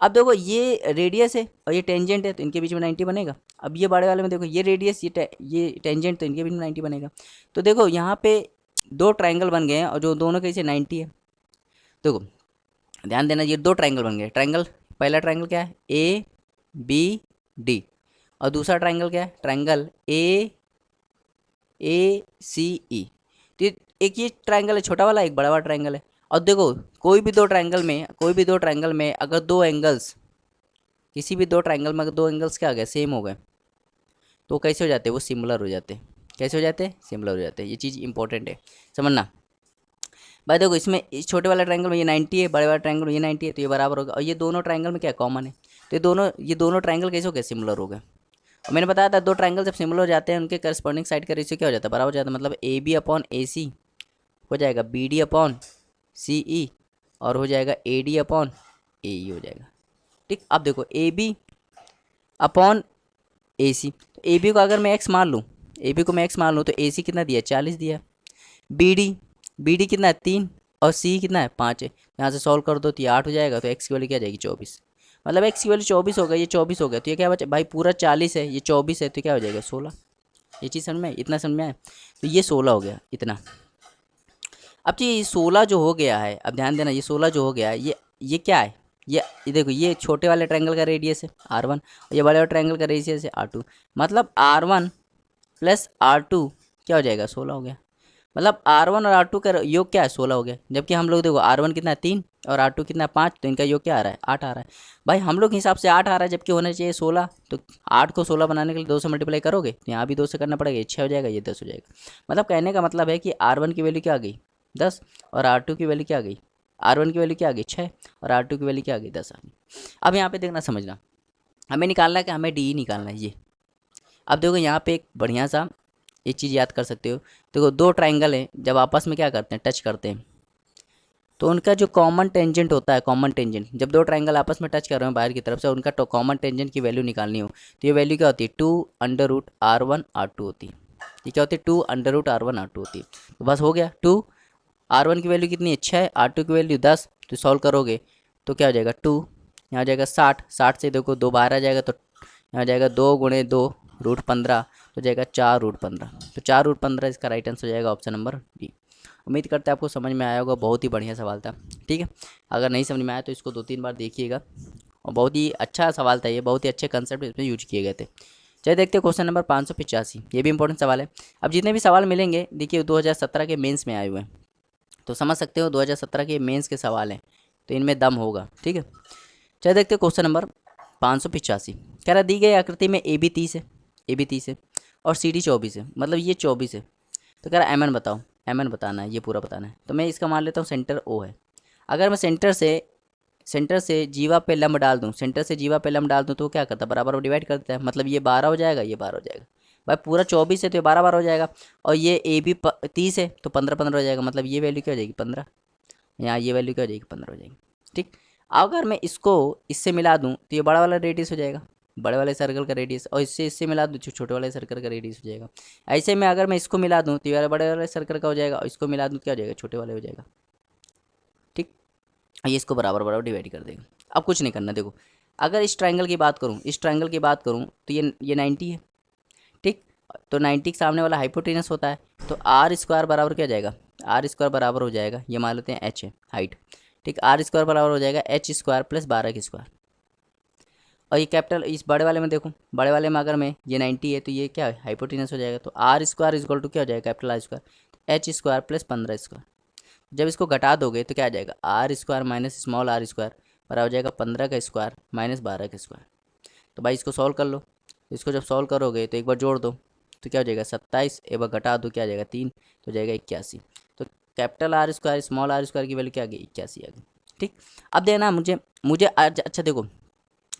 Speaker 1: अब देखो ये रेडियस है और ये टेंजेंट है, तो इनके बीच में 90 बनेगा। अब ये बड़े वाले में देखो ये रेडियस ये टेंजेंट, तो इनके बीच में 90 बनेगा। तो देखो यहाँ पे 2 ट्राइंगल बन गए हैं और जो दोनों कैसे 90 है। देखो ध्यान देना, ये 2 ट्राइंगल बन गए। ट्राइंगल पहला ट्राइंगल क्या है, ए बी डी, और दूसरा ट्राइंगल क्या है, ट्राइंगल ए सी ई। तो एक ये ट्राइंगल है छोटा वाला, एक बड़ा वाला ट्राइंगल है। और देखो कोई भी दो ट्राइंगल में अगर 2 एंगल्स, किसी भी 2 ट्राइंगल में अगर 2 एंगल्स क्या आ गए, सेम हो गए, तो कैसे हो जाते हैं, वो सिमिलर हो जाते हैं। कैसे हो जाते हैं, सिमिलर हो जाते हैं। ये चीज़ इंपॉर्टेंट है समझना भाई। देखो इसमें इस छोटे वाला ट्राइंगल में ये 90 है, बड़े वाला ट्राइंगल में ये 90 है, तो ये बराबर होगा। और ये दोनों ट्राइंगल में क्या कॉमन है, तो ये दोनों ट्राइंगल कैसे हो गए, सिमिलर हो गए। और मैंने बताया था 2 ट्राइंगल जब सिमिलर हो जाते हैं उनके करस्पॉन्डिंग साइड का रेशियो क्या हो जाता है, बराबर हो जाता है। मतलब ए बी अपॉन ए सी हो जाएगा बी डी अपॉन सी ई, और हो जाएगा ए डी अपॉन ए ई हो जाएगा। ठीक, अब देखो ए बी अपॉन ए सी, तो ए बी को अगर मैं एक्स मान लूँ, तो ए सी कितना दिया है, 40 दिया है। बी डी कितना है 3, और सी कितना है 5 है। यहाँ से सॉल्व कर दो तो ये 8 हो जाएगा, तो एक्स की वैल्यू क्या आ जाएगी 24। मतलब एक्स की वैल्यू 24 हो गई, ये 24 हो गया, तो ये क्या बचा भाई, पूरा 40 है, ये 24 है, तो क्या हो जाएगा 16। ये चीज़ समझ में, इतना समझ में आया, तो ये 16 हो गया इतना। अब ये 16 जो हो गया है, अब ध्यान देना, ये 16 जो हो गया है, ये क्या है, ये देखो, ये छोटे वाले ट्रायंगल का रेडियस है R1, और ये बड़े वाले ट्रायंगल का रेडियस है R2। मतलब R1 प्लस R2 क्या हो जाएगा, 16 हो गया। मतलब R1 और R2 का योग क्या है, 16 हो गया। जबकि हम लोग देखो R1 कितना है 3 और R2 कितना है 5, तो इनका योग क्या आ रहा है, 8 आ रहा है। भाई हम लोग के हिसाब से 8 आ रहा है, जबकि होना चाहिए 16। तो 8 को 16 बनाने के लिए 2 से मल्टीप्लाई करोगे, तो यहाँ भी 2 से करना पड़ेगा, ये 6 हो जाएगा, ये 10 हो जाएगा। मतलब कहने का मतलब है कि R1 की वैल्यू क्या आ गई 10, और R2 की वैल्यू क्या आ गई, R1 की वैल्यू क्या आ गई 6, और R2 की वैल्यू क्या आ गई 10 आ गई। अब यहाँ पे देखना समझना, हमें निकालना है कि हमें डी निकालना है ये। अब देखो यहाँ पे एक बढ़िया सा एक चीज़ याद कर सकते हो। देखो 2 ट्राइंगल हैं, जब आपस में क्या करते हैं, टच करते हैं, तो उनका जो कॉमन टेंजेंट होता है, कॉमन टेंजेंट, जब 2 ट्राइंगल आपस में टच कर रहे हो बाहर की तरफ से, उनका कॉमन टेंजेंट की वैल्यू निकालनी हो, तो ये वैल्यू क्या होती है, 2√R1R2 होती है। ये क्या होती है, 2√R1R2 होती है। तो बस हो गया, 2R1 की वैल्यू कितनी है 6, R2 की वैल्यू 10, तो सॉल्व करोगे तो क्या हो जाएगा 2, यहाँ हो जाएगा 60, 60 से देखो 2 बाहर आ जाएगा, तो यहाँ हो जाएगा 2 × 2√15, तो जाएगा 4√15। तो 4√15 इसका राइट आंसर हो जाएगा ऑप्शन नंबर डी। उम्मीद करते हैं आपको समझ में आया होगा, बहुत ही बढ़िया सवाल था। ठीक है, अगर नहीं समझ में आया तो इसको 2-3 बार देखिएगा, और बहुत ही अच्छा सवाल था ये, बहुत ही अच्छे कंसेप्ट इसमें यूज किए गए थे। चलिए देखते हैं क्वेश्चन नंबर 585, ये भी इंपॉर्टेंट सवाल है। अब जितने भी सवाल मिलेंगे देखिए 2017 के मेंस में आए हुए हैं, तो समझ सकते हो 2017 के मेंस के सवाल हैं, तो इनमें दम होगा। ठीक है, चलिए देखते हैं क्वेश्चन नंबर 585। कह रहा दी गई आकृति में ए बी 30 है, ए बी 30 है और सी डी 24 है, मतलब ये 24 है। तो कह रहा एम एन बताओ, एम एन बताना है, ये पूरा बताना है। तो मैं इसका मान लेता हूँ सेंटर ओ है। अगर मैं सेंटर से जीवा पे लंब डाल दूँ, सेंटर से जीवा पे लंब डाल दूँ तो क्या करता है, बराबर डिवाइड कर देता है। मतलब ये 12 हो जाएगा, ये 12 हो जाएगा। भाई पूरा 24 है तो ये 12 12 हो जाएगा। और ये ए बी 30 है तो 15 15 हो जाएगा। मतलब ये वैल्यू क्या हो जाएगी, 15। यहाँ ये वैल्यू क्या हो जाएगी, 15 हो जाएगी। ठीक, अगर मैं इसको इससे मिला दूँ तो ये बड़ा वाला रेडियस हो जाएगा, बड़े वाले सर्कल का रेडियस, और इससे मिला दूँ तो छोटे वाले सर्कल का रेडियस हो जाएगा। ऐसे में अगर मैं इसको मिला दूँ तो ये बड़े वाले सर्कल का हो जाएगा, और इसको मिला दूँ तो क्या हो जाएगा, छोटे वाले हो जाएगा। ठीक, ये इसको बराबर बराबर डिवाइड कर देगा। अब कुछ नहीं करना, देखो अगर इस ट्रायंगल की बात करूँ, इस ट्रायंगल की बात करूँ तो ये 90 है। ठीक, तो 90 के सामने वाला हाइपोटेनस होता है, तो आर स्क्वायर बराबर क्या हो जाएगा, आर स्क्वायर बराबर हो जाएगा, ये मान लेते हैं एच है हाइट। ठीक, आर स्क्वायर बराबर हो जाएगा एच स्क्वायर प्लस 12 की स्क्वायर। और ये कैपिटल इस बड़े वाले में देखो, बड़े वाले में अगर मैं ये 90 है तो ये क्या है, हाइपोटेनस हो जाएगा। तो आर स्क्वायर इक्वल टू क्या हो जाएगा, capital R square H square plus 15 square. जब इसको घटा दोगे तो क्या आ जाएगा, R square minus small R square बराबर हो जाएगा 15 का स्क्वायर माइनस 12 का स्क्वायर। तो भाई इसको सॉल्व कर लो, इसको जब सॉल्व करोगे तो एक बार जोड़ दो तो क्या हो जाएगा 27, एक बार घटा दो क्या आ जाएगा 3, तो जाएगा 81। तो capital R square small R square की वैल्यू क्या आ गई, 81 आ गई। ठीक, अब देना मुझे मुझे आज अच्छा देखो,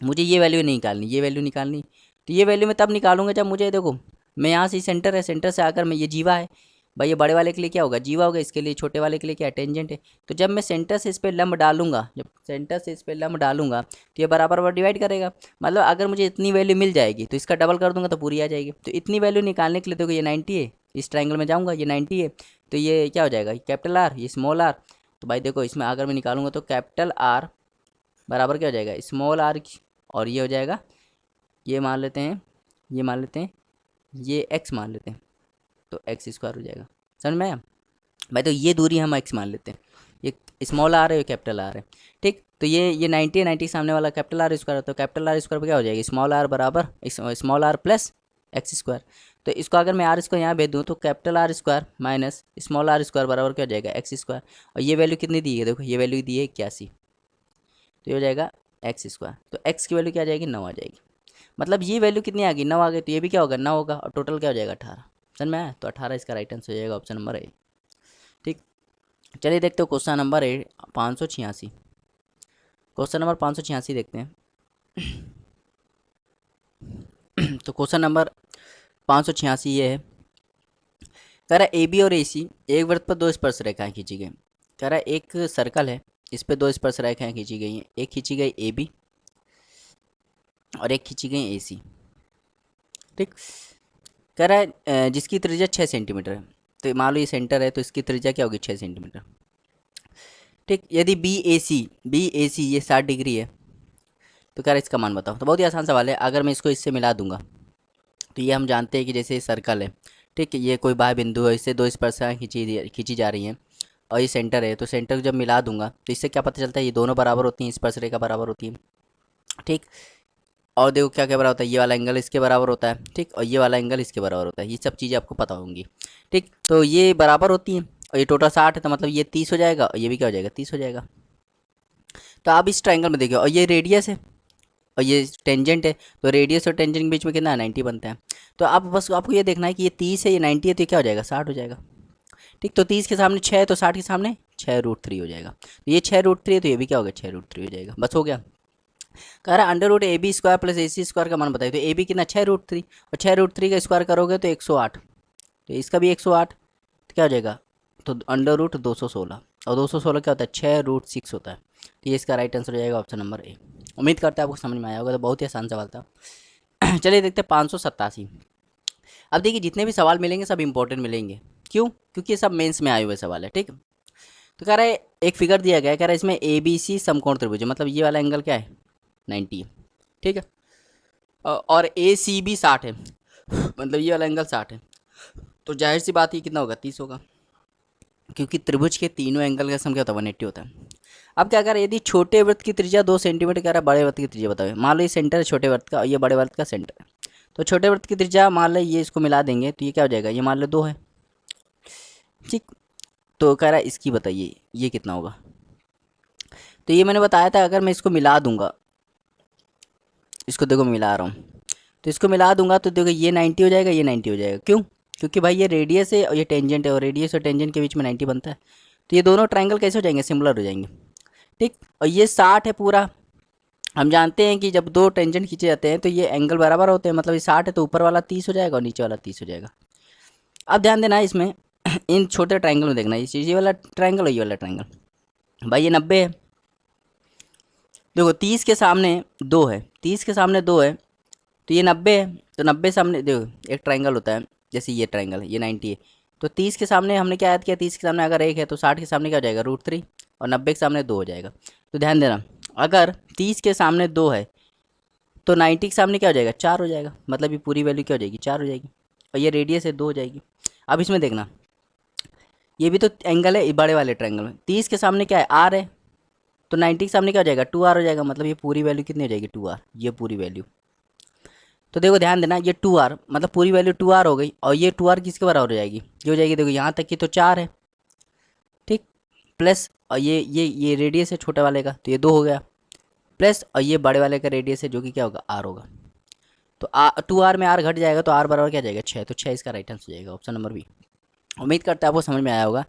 Speaker 1: मुझे ये वैल्यू नहीं निकालनी, ये वैल्यू निकालनी। तो ये वैल्यू मैं तब निकालूंगा जब मुझे देखो, मैं यहाँ से सेंटर है, सेंटर से आकर मैं ये जीवा है, भाई ये बड़े वाले के लिए क्या होगा, जीवा होगा, इसके लिए छोटे वाले के लिए क्या टेंजेंट है। तो जब मैं सेंटर से इस पर लंब डालूंगा, जब सेंटर से इस पर लंब डालूंगा तो ये बराबर बराबर डिवाइड करेगा। मतलब अगर मुझे इतनी वैल्यू मिल जाएगी तो इसका डबल कर दूंगा तो पूरी आ जाएगी। तो इतनी वैल्यू निकालने के लिए देखो ये 90 है, इस ट्राइंगल में जाऊँगा, ये 90 है, तो ये क्या हो जाएगा, कैपिटल आर, ये स्मॉल आर। तो भाई देखो इसमें अगर मैं निकालूंगा तो कैपिटल आर बराबर क्या हो जाएगा, स्मॉल आर, और ये हो जाएगा, ये मान लेते हैं, ये मान लेते हैं, ये एक्स मान लेते हैं, तो एक्स स्क्वायर हो जाएगा। समझ में आया भाई, तो ये दूरी हम एक्स मान लेते हैं, ये स्मॉल आर है, ये कैपिटल आर है। ठीक, तो ये 90 है, 90 सामने वाला कैपिटल आर स्क्वायर, तो कैपिटल आर स्क्वायर पर क्या हो जाएगा, स्मॉल आर बराबर small R plus X square. तो इसको अगर मैं आर इसको यहाँ भेज दूँ तो capital R square minus small R square बराबर क्या हो जाएगा, एक्स स्क्वायर। और ये वैल्यू कितनी दी है, देखो ये वैल्यू दी है 81, तो ये हो जाएगा एक्स स्क्वायर। तो एक्स की वैल्यू क्या आ जाएगी, 9 आ जाएगी। मतलब ये वैल्यू कितनी आ गई, 9 आ गई, तो ये भी क्या होगा, 9 होगा, और टोटल क्या हो जाएगा 18। समझ में आया, तो 18 इसका राइट आंसर हो जाएगा, ऑप्शन नंबर ए। ठीक, चलिए देखते हो क्वेश्चन नंबर 586। क्वेश्चन नंबर 586 देखते हैं। तो क्वेश्चन नंबर 586 ये है, कह रहा ए बी और ए सी एक वृत्त पर दो स्पर्श रेखाएं खींची गई। कह रहा एक सर्कल है, इस पे दो स्पर्श रेखाएं खींची गई हैं, एक खींची गई ए बी और एक खींची गई ए सी। ठीक, कह रहा है जिसकी त्रिज्या 6 सेंटीमीटर है। तो मान लो ये सेंटर है तो इसकी त्रिज्या क्या होगी, 6 सेंटीमीटर। ठीक, यदि बी ए सी ये 60 डिग्री है तो कह रहा है इसका मान बताओ। तो बहुत ही आसान सवाल है, अगर मैं इसको इससे मिला दूंगा तो ये हम जानते हैं कि जैसे सर्कल है, ठीक है, ये कोई बाह्य बिंदु है, इससे दो स्पर्शाएँ खींची जा रही हैं, और ये सेंटर है, तो सेंटर को जब मिला दूंगा तो इससे क्या पता चलता है, ये दोनों बराबर होती हैं, स्पर्श रेखा बराबर होती है। ठीक, और देखो क्या क्या बराबर होता है, ये वाला एंगल इसके बराबर होता है, ठीक, और ये वाला एंगल इसके बराबर होता है, ये सब चीज़ें आपको पता होंगी। ठीक, तो ये बराबर होती हैं, और ये टोटल 60 है, तो मतलब ये 30 हो जाएगा, और ये भी क्या हो जाएगा, 30 हो जाएगा। तो आप इस ट्राइंगल में देखिए, और ये रेडियस है और ये टेंजेंट है, तो रेडियस और टेंजेंट के बीच में कितना है, 90 बनता है। तो आप बस आपको ये देखना है कि ये 30 है, ये 90 है, तो ये क्या हो जाएगा, 60 हो जाएगा। ठीक, तो 30 के सामने 6 है तो 60 के सामने 6√3 हो जाएगा। तो ये 6√3 है तो ये भी क्या होगा, 6√3 हो जाएगा। बस हो गया। कह रहा है under root A B square plus A C square का मान बताइए। तो ए बी कितना, 6√3, और 6√3 का स्क्वायर करोगे तो 108, तो इसका भी 108, तो क्या हो जाएगा, तो अंडर रूट 216, और 216 क्या होता है, 6√6 होता है। तो ये इसका राइट आंसर हो जाएगा, ऑप्शन नंबर ए। उम्मीद करते हैं आपको समझ में आया होगा, तो बहुत ही आसान सवाल था। चलिए देखते हैं 587। अब देखिए जितने भी सवाल मिलेंगे सब इंपॉर्टेंट मिलेंगे, क्यों, क्योंकि ये सब मेंस में आए हुए सवाल है। ठीक, तो कह रहा है एक फिगर दिया गया है, कह रहा है इसमें ए बी सी समकोण त्रिभुज है, मतलब ये वाला एंगल क्या है, 90 है। ठीक है, और ए सी भी 60 है, मतलब ये वाला एंगल 60 है, तो जाहिर सी बात ये कितना होगा, 30 होगा, क्योंकि त्रिभुज के तीनों एंगल का सम क्या होता है, 180 होता है। अब क्या कर रहा है, यदि छोटे वृत्त की त्रिज्या 2 सेंटीमीटर, कह रहा है बड़े वृत्त की त्रिज्या बताओ। मान लो ये सेंटर है छोटे वृत्त का और ये बड़े वृत्त का सेंटर है, तो छोटे वृत्त की त्रिज्या मान लो ये, इसको मिला देंगे तो ये क्या हो जाएगा, ये मान लो 2 है। ठीक, तो कह रहा है इसकी बताइए ये कितना होगा। तो ये मैंने बताया था अगर मैं इसको मिला दूंगा, इसको देखो मिला रहा हूँ, तो इसको मिला दूंगा तो देखो ये 90 हो जाएगा, ये 90 हो जाएगा। क्यों? क्योंकि भाई ये रेडियस है और ये टेंजेंट है, और रेडियस और टेंजेंट के बीच में 90 बनता है। तो ये दोनों ट्रायंगल कैसे हो जाएंगे? सिमिलर हो जाएंगे। ठीक, और ये 60 है पूरा। हम जानते हैं कि जब दो टेंजेंट खींचे जाते हैं तो ये एंगल बराबर होते हैं, मतलब ये 60 है तो ऊपर वाला 30 हो जाएगा और नीचे वाला 30 हो जाएगा। अब ध्यान देना है इसमें इन छोटे ट्रायंगल में देखना, ये वाला ट्रायंगल और ये वाला ट्रायंगल। भाई ये 90 है, देखो 30 के सामने 2 है, 30 के सामने 2 है, तो ये 90 है। तो 90 सामने देखो एक ट्रायंगल होता है, जैसे ये ट्रायंगल है, ये 90 है, तो 30 के सामने हमने क्या याद किया, 30 के सामने अगर 1 है तो 60 के सामने क्या हो जाएगा, √3, और 90 के सामने 2 हो जाएगा। तो ध्यान देना, अगर 30 के सामने 2 है तो 90 के सामने क्या हो जाएगा, 4 हो जाएगा, मतलब ये पूरी वैल्यू क्या हो जाएगी, 4 हो जाएगी, और ये रेडियस है 2 हो जाएगी। अब इसमें देखना, ये भी तो एंगल है बड़े वाले ट्रायंगल में, 30 के सामने क्या है, R है, तो 90 के सामने क्या हो जाएगा, 2R हो जाएगा, मतलब ये पूरी वैल्यू कितनी हो जाएगी, 2R, ये पूरी वैल्यू। तो देखो ध्यान देना, ये 2R मतलब पूरी वैल्यू 2R हो गई, और ये 2R किसके बराबर हो जाएगी, ये हो जाएगी, देखो यहाँ तक की तो 4 है, ठीक, प्लस और ये रेडियस है छोटे वाले का, तो ये 2 हो गया, प्लस और ये बड़े वाले का रेडियस है जो कि क्या होगा, R होगा। तो 2R में R घट जाएगा तो R बराबर क्या जाएगा, 6, तो 6 इसका राइट आंसर हो जाएगा, ऑप्शन नंबर बी। उम्मीद करते हैं आपको समझ में आया होगा।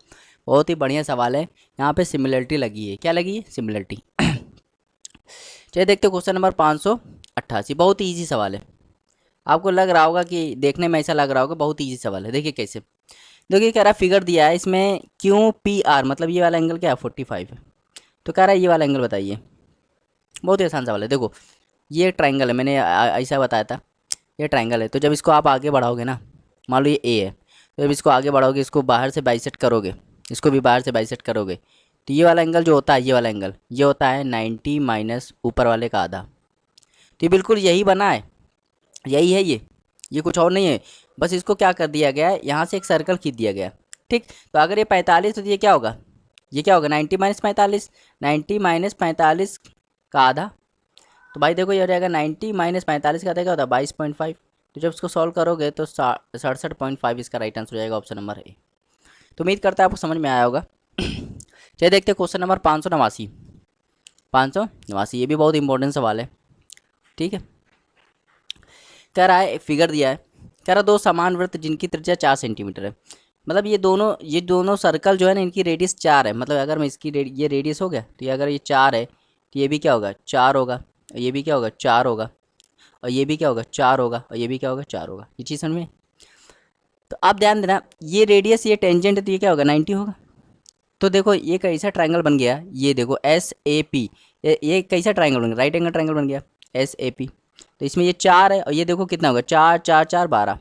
Speaker 1: बहुत ही बढ़िया सवाल है, यहाँ पे सिमिलरिटी लगी है, क्या लगी है, सिमिलरिटी। चलिए देखते हैं क्वेश्चन नंबर 588, बहुत ही ईजी सवाल है। आपको लग रहा होगा कि देखने में ऐसा लग रहा होगा बहुत ईजी सवाल है, देखिए कैसे। देखिए कह रहा है फिगर दिया है इसमें QPR, मतलब ये वाला एंगल क्या है, 45 है, तो कह रहा है ये वाला एंगल बताइए। बहुत ही आसान सवाल है। देखो ये ट्रायंगल है, मैंने ऐसा बताया था, ये ट्रायंगल है, तो जब इसको आप आगे बढ़ाओगे ना, मान लो ये A है, तो जब इसको आगे बढ़ाओगे, इसको बाहर से बाइसेक्ट करोगे, इसको भी बाहर से बाइसेक्ट करोगे, तो ये वाला एंगल जो होता है, ये वाला एंगल ये होता है 90 माइनस ऊपर वाले का आधा। तो ये बिल्कुल यही बना है, यही है ये कुछ और नहीं है। बस इसको क्या कर दिया गया है, यहाँ से एक सर्कल खींच दिया गया, ठीक। तो अगर ये 45 तो ये क्या होगा, ये क्या होगा, 90 माइनस 45, 90 माइनस 45 का आधा। तो भाई देखो ये हो जाएगा 90 माइनस 45 का आधा क्या होता है, 22.5। तो जब इसको सॉल्व करोगे तो 67.5 इसका राइट आंसर हो जाएगा, ऑप्शन नंबर ए। तो उम्मीद करता है आपको समझ में आया होगा। चलिए देखते हैं क्वेश्चन नंबर 589। 589 ये भी बहुत इंपॉर्टेंट सवाल है, ठीक है। कह रहा है फिगर दिया है, कह रहा दो समान वृत्त जिनकी त्रिज्या 4 सेंटीमीटर है, मतलब ये दोनों सर्कल जो है ना, इनकी रेडियस 4 है। मतलब अगर मैं इसकी ये रेडियस हो गया, तो ये अगर ये 4 है तो ये भी क्या होगा, 4 होगा, और ये भी क्या होगा, 4 होगा, और ये भी क्या होगा, 4 होगा, और ये भी क्या होगा, 4 होगा। ये चीज़ समझ में। तो आप ध्यान देना, ये रेडियस ये टेंजेंट है, तो ये क्या होगा, 90 होगा। तो देखो ये कैसा ट्रायंगल बन गया, ये देखो SAP, ये कैसा ट्रायंगल बन गया, राइट एंगल ट्रायंगल बन गया SAP। तो इसमें ये 4 है, और ये देखो कितना होगा, 4 4 4 12,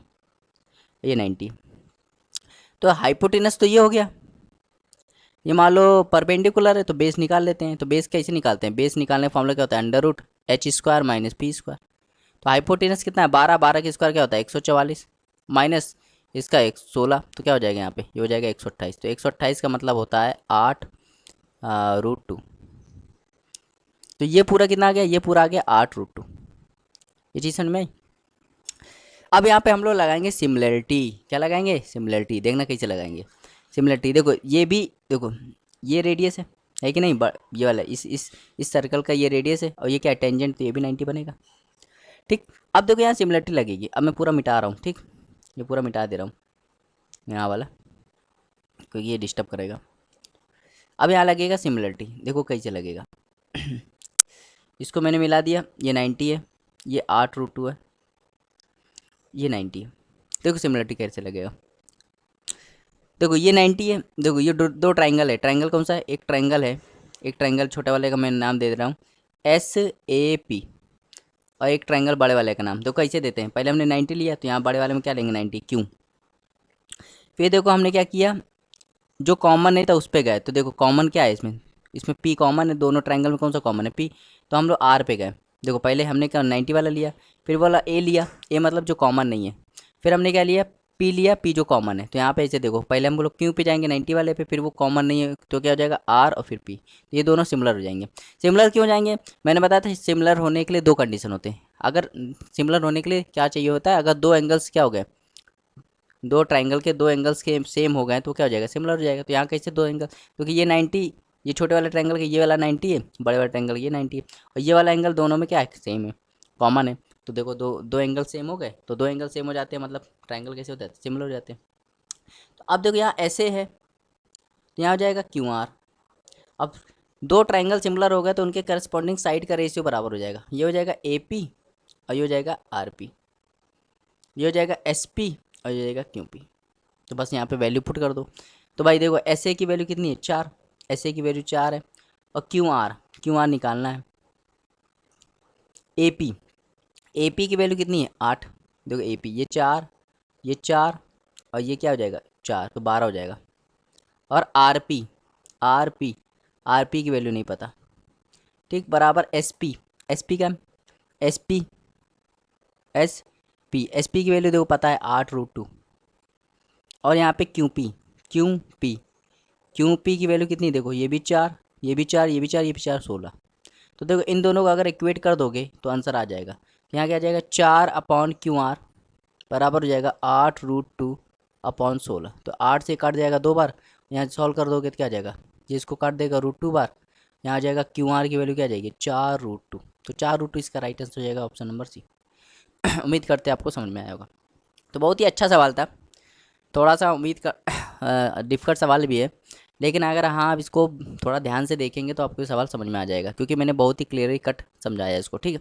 Speaker 1: ये 90। तो हाइपोटेनस तो ये हो गया, ये मान लो परपेंडिकुलर है, तो बेस निकाल लेते हैं। तो बेस कैसे निकालते हैं, बेस निकालने का फॉर्मूला क्या होता है, √H² माइनस P²। तो हाइपोटेनस कितना है, 12, 12 के स्क्वायर क्या होता है, 144, माइनस इसका 16, तो क्या हो जाएगा यहाँ पे, ये हो जाएगा 128। तो 128 का मतलब होता है 8 √2। तो ये पूरा कितना आ गया, ये पूरा आ गया 8 √2। ये चीज़ समझ में आई। अब यहाँ पे हम लोग लगाएंगे सिमिलरिटी, क्या लगाएंगे, सिमिलरिटी। देखना कैसे लगाएंगे सिमिलरिटी। देखो ये भी, देखो ये रेडियस है कि नहीं, ये वाला इस सर्कल का ये रेडियस है, और ये क्या है, टेंजेंट, तो ये भी 90 बनेगा, ठीक। अब देखो यहाँ सिमिलरिटी लगेगी, अब मैं पूरा मिटा रहा हूँ, ठीक, ये पूरा मिटा दे रहा हूँ यहाँ वाला, क्योंकि ये डिस्टर्ब करेगा। अब यहाँ लगेगा सिमिलरिटी, देखो कैसे लगेगा। इसको मैंने मिला दिया, ये 90 है, ये 8 √2 है, ये 90 है। देखो सिमिलरिटी कैसे लगेगा। देखो ये 90 है, देखो ये दो ट्राइंगल है, ट्राइंगल कौन सा है, एक ट्राइंगल है, एक ट्राइंगल छोटे वाले का मैं नाम दे रहा हूँ SAP, और एक ट्राइंगल बड़े वाले का नाम। तो कैसे देते हैं, पहले हमने 90 लिया, तो यहाँ बड़े वाले में क्या लेंगे, 90 क्यों। फिर देखो हमने क्या किया, जो कॉमन नहीं था उस पर गए, तो देखो कॉमन क्या है इसमें, इसमें P कॉमन है, दोनों ट्राइंगल में कौन सा कॉमन है, P। तो हम लोग R पे गए, देखो पहले हमने क्या 90 वाला लिया, फिर वाला A लिया, A मतलब जो कॉमन नहीं है, फिर हमने क्या लिया, P लिया, P जो कॉमन है। तो यहाँ पे ऐसे देखो, पहले हम लोग क्यों पे जाएंगे 90 वाले पे, फिर वो कॉमन नहीं है तो क्या हो जाएगा R और फिर P। तो ये दोनों सिमिलर हो जाएंगे। सिमिलर क्यों हो जाएंगे, मैंने बताया था सिमिलर होने के लिए दो कंडीशन होते हैं। अगर सिमिलर होने के लिए क्या चाहिए होता है, अगर दो एंगल्स क्या हो गए, दो ट्राइंगल के दो एंगल्स के सेम हो गए तो क्या हो जाएगा, सिमिलर हो जाएगा। तो यहाँ कैसे दो एंगल, क्योंकि ये 90 ये छोटे वाले ट्रायंगल का ये वाला 90 है, बड़े वाले ट्रायंगल ये 90 है, और ये वाला एंगल दोनों में क्या है, सेम है, कॉमन है। तो देखो दो दो एंगल सेम हो गए, तो दो एंगल सेम हो जाते हैं, मतलब ट्रायंगल कैसे होते हैं, सिमिलर हो जाते हैं। तो अब देखो यहाँ ऐसे है, तो यहाँ हो जाएगा क्यू आर। अब दो ट्रायंगल सिमिलर हो गए तो उनके करस्पॉन्डिंग साइड का रेशियो बराबर हो जाएगा, ये हो जाएगा ए पी और ये हो जाएगा आर पी, ये हो जाएगा एस पी और ये हो जाएगा क्यू पी। तो बस यहाँ पे वैल्यू पुट कर दो। तो भाई देखो एस ए की वैल्यू कितनी है, 4, एस ए की वैल्यू 4 है, और क्यू आर निकालना है। ए पी की वैल्यू कितनी है, 8। देखो ए पी ये 4 और ये क्या हो जाएगा 4, तो 12 हो जाएगा। और आर पी की वैल्यू नहीं पता, ठीक, बराबर एस पी क्या, एस पी एस पी की वैल्यू देखो पता है 8√2। और यहाँ पे क्यू पी की वैल्यू कितनी, देखो ये भी 4, ये भी 4, ये भी 4, ये भी 4, 16। तो देखो इन दोनों को अगर इक्वेट कर दोगे तो आंसर आ जाएगा। यहाँ क्या आ जाएगा, 4/क्यू आर बराबर हो जाएगा 8√2/16। तो 8 से काट जाएगा 2 बार, यहाँ सॉल्व कर दोगे तो क्या आ जाएगा, ये इसको काट देगा √2 बार, यहाँ आ जाएगा क्यू आर की वैल्यू क्या आ जाएगी, 4√2। तो 4√2 इसका राइट आंसर हो जाएगा ऑप्शन नंबर सी। उम्मीद करते हैं आपको समझ में आया होगा। तो बहुत ही अच्छा सवाल था, थोड़ा सा उम्मीद कर डिफ़िकल्ट सवाल भी है, लेकिन अगर हाँ आप इसको थोड़ा ध्यान से देखेंगे तो आपको ये सवाल समझ में आ जाएगा, क्योंकि मैंने बहुत ही क्लियरली कट समझाया इसको, ठीक है।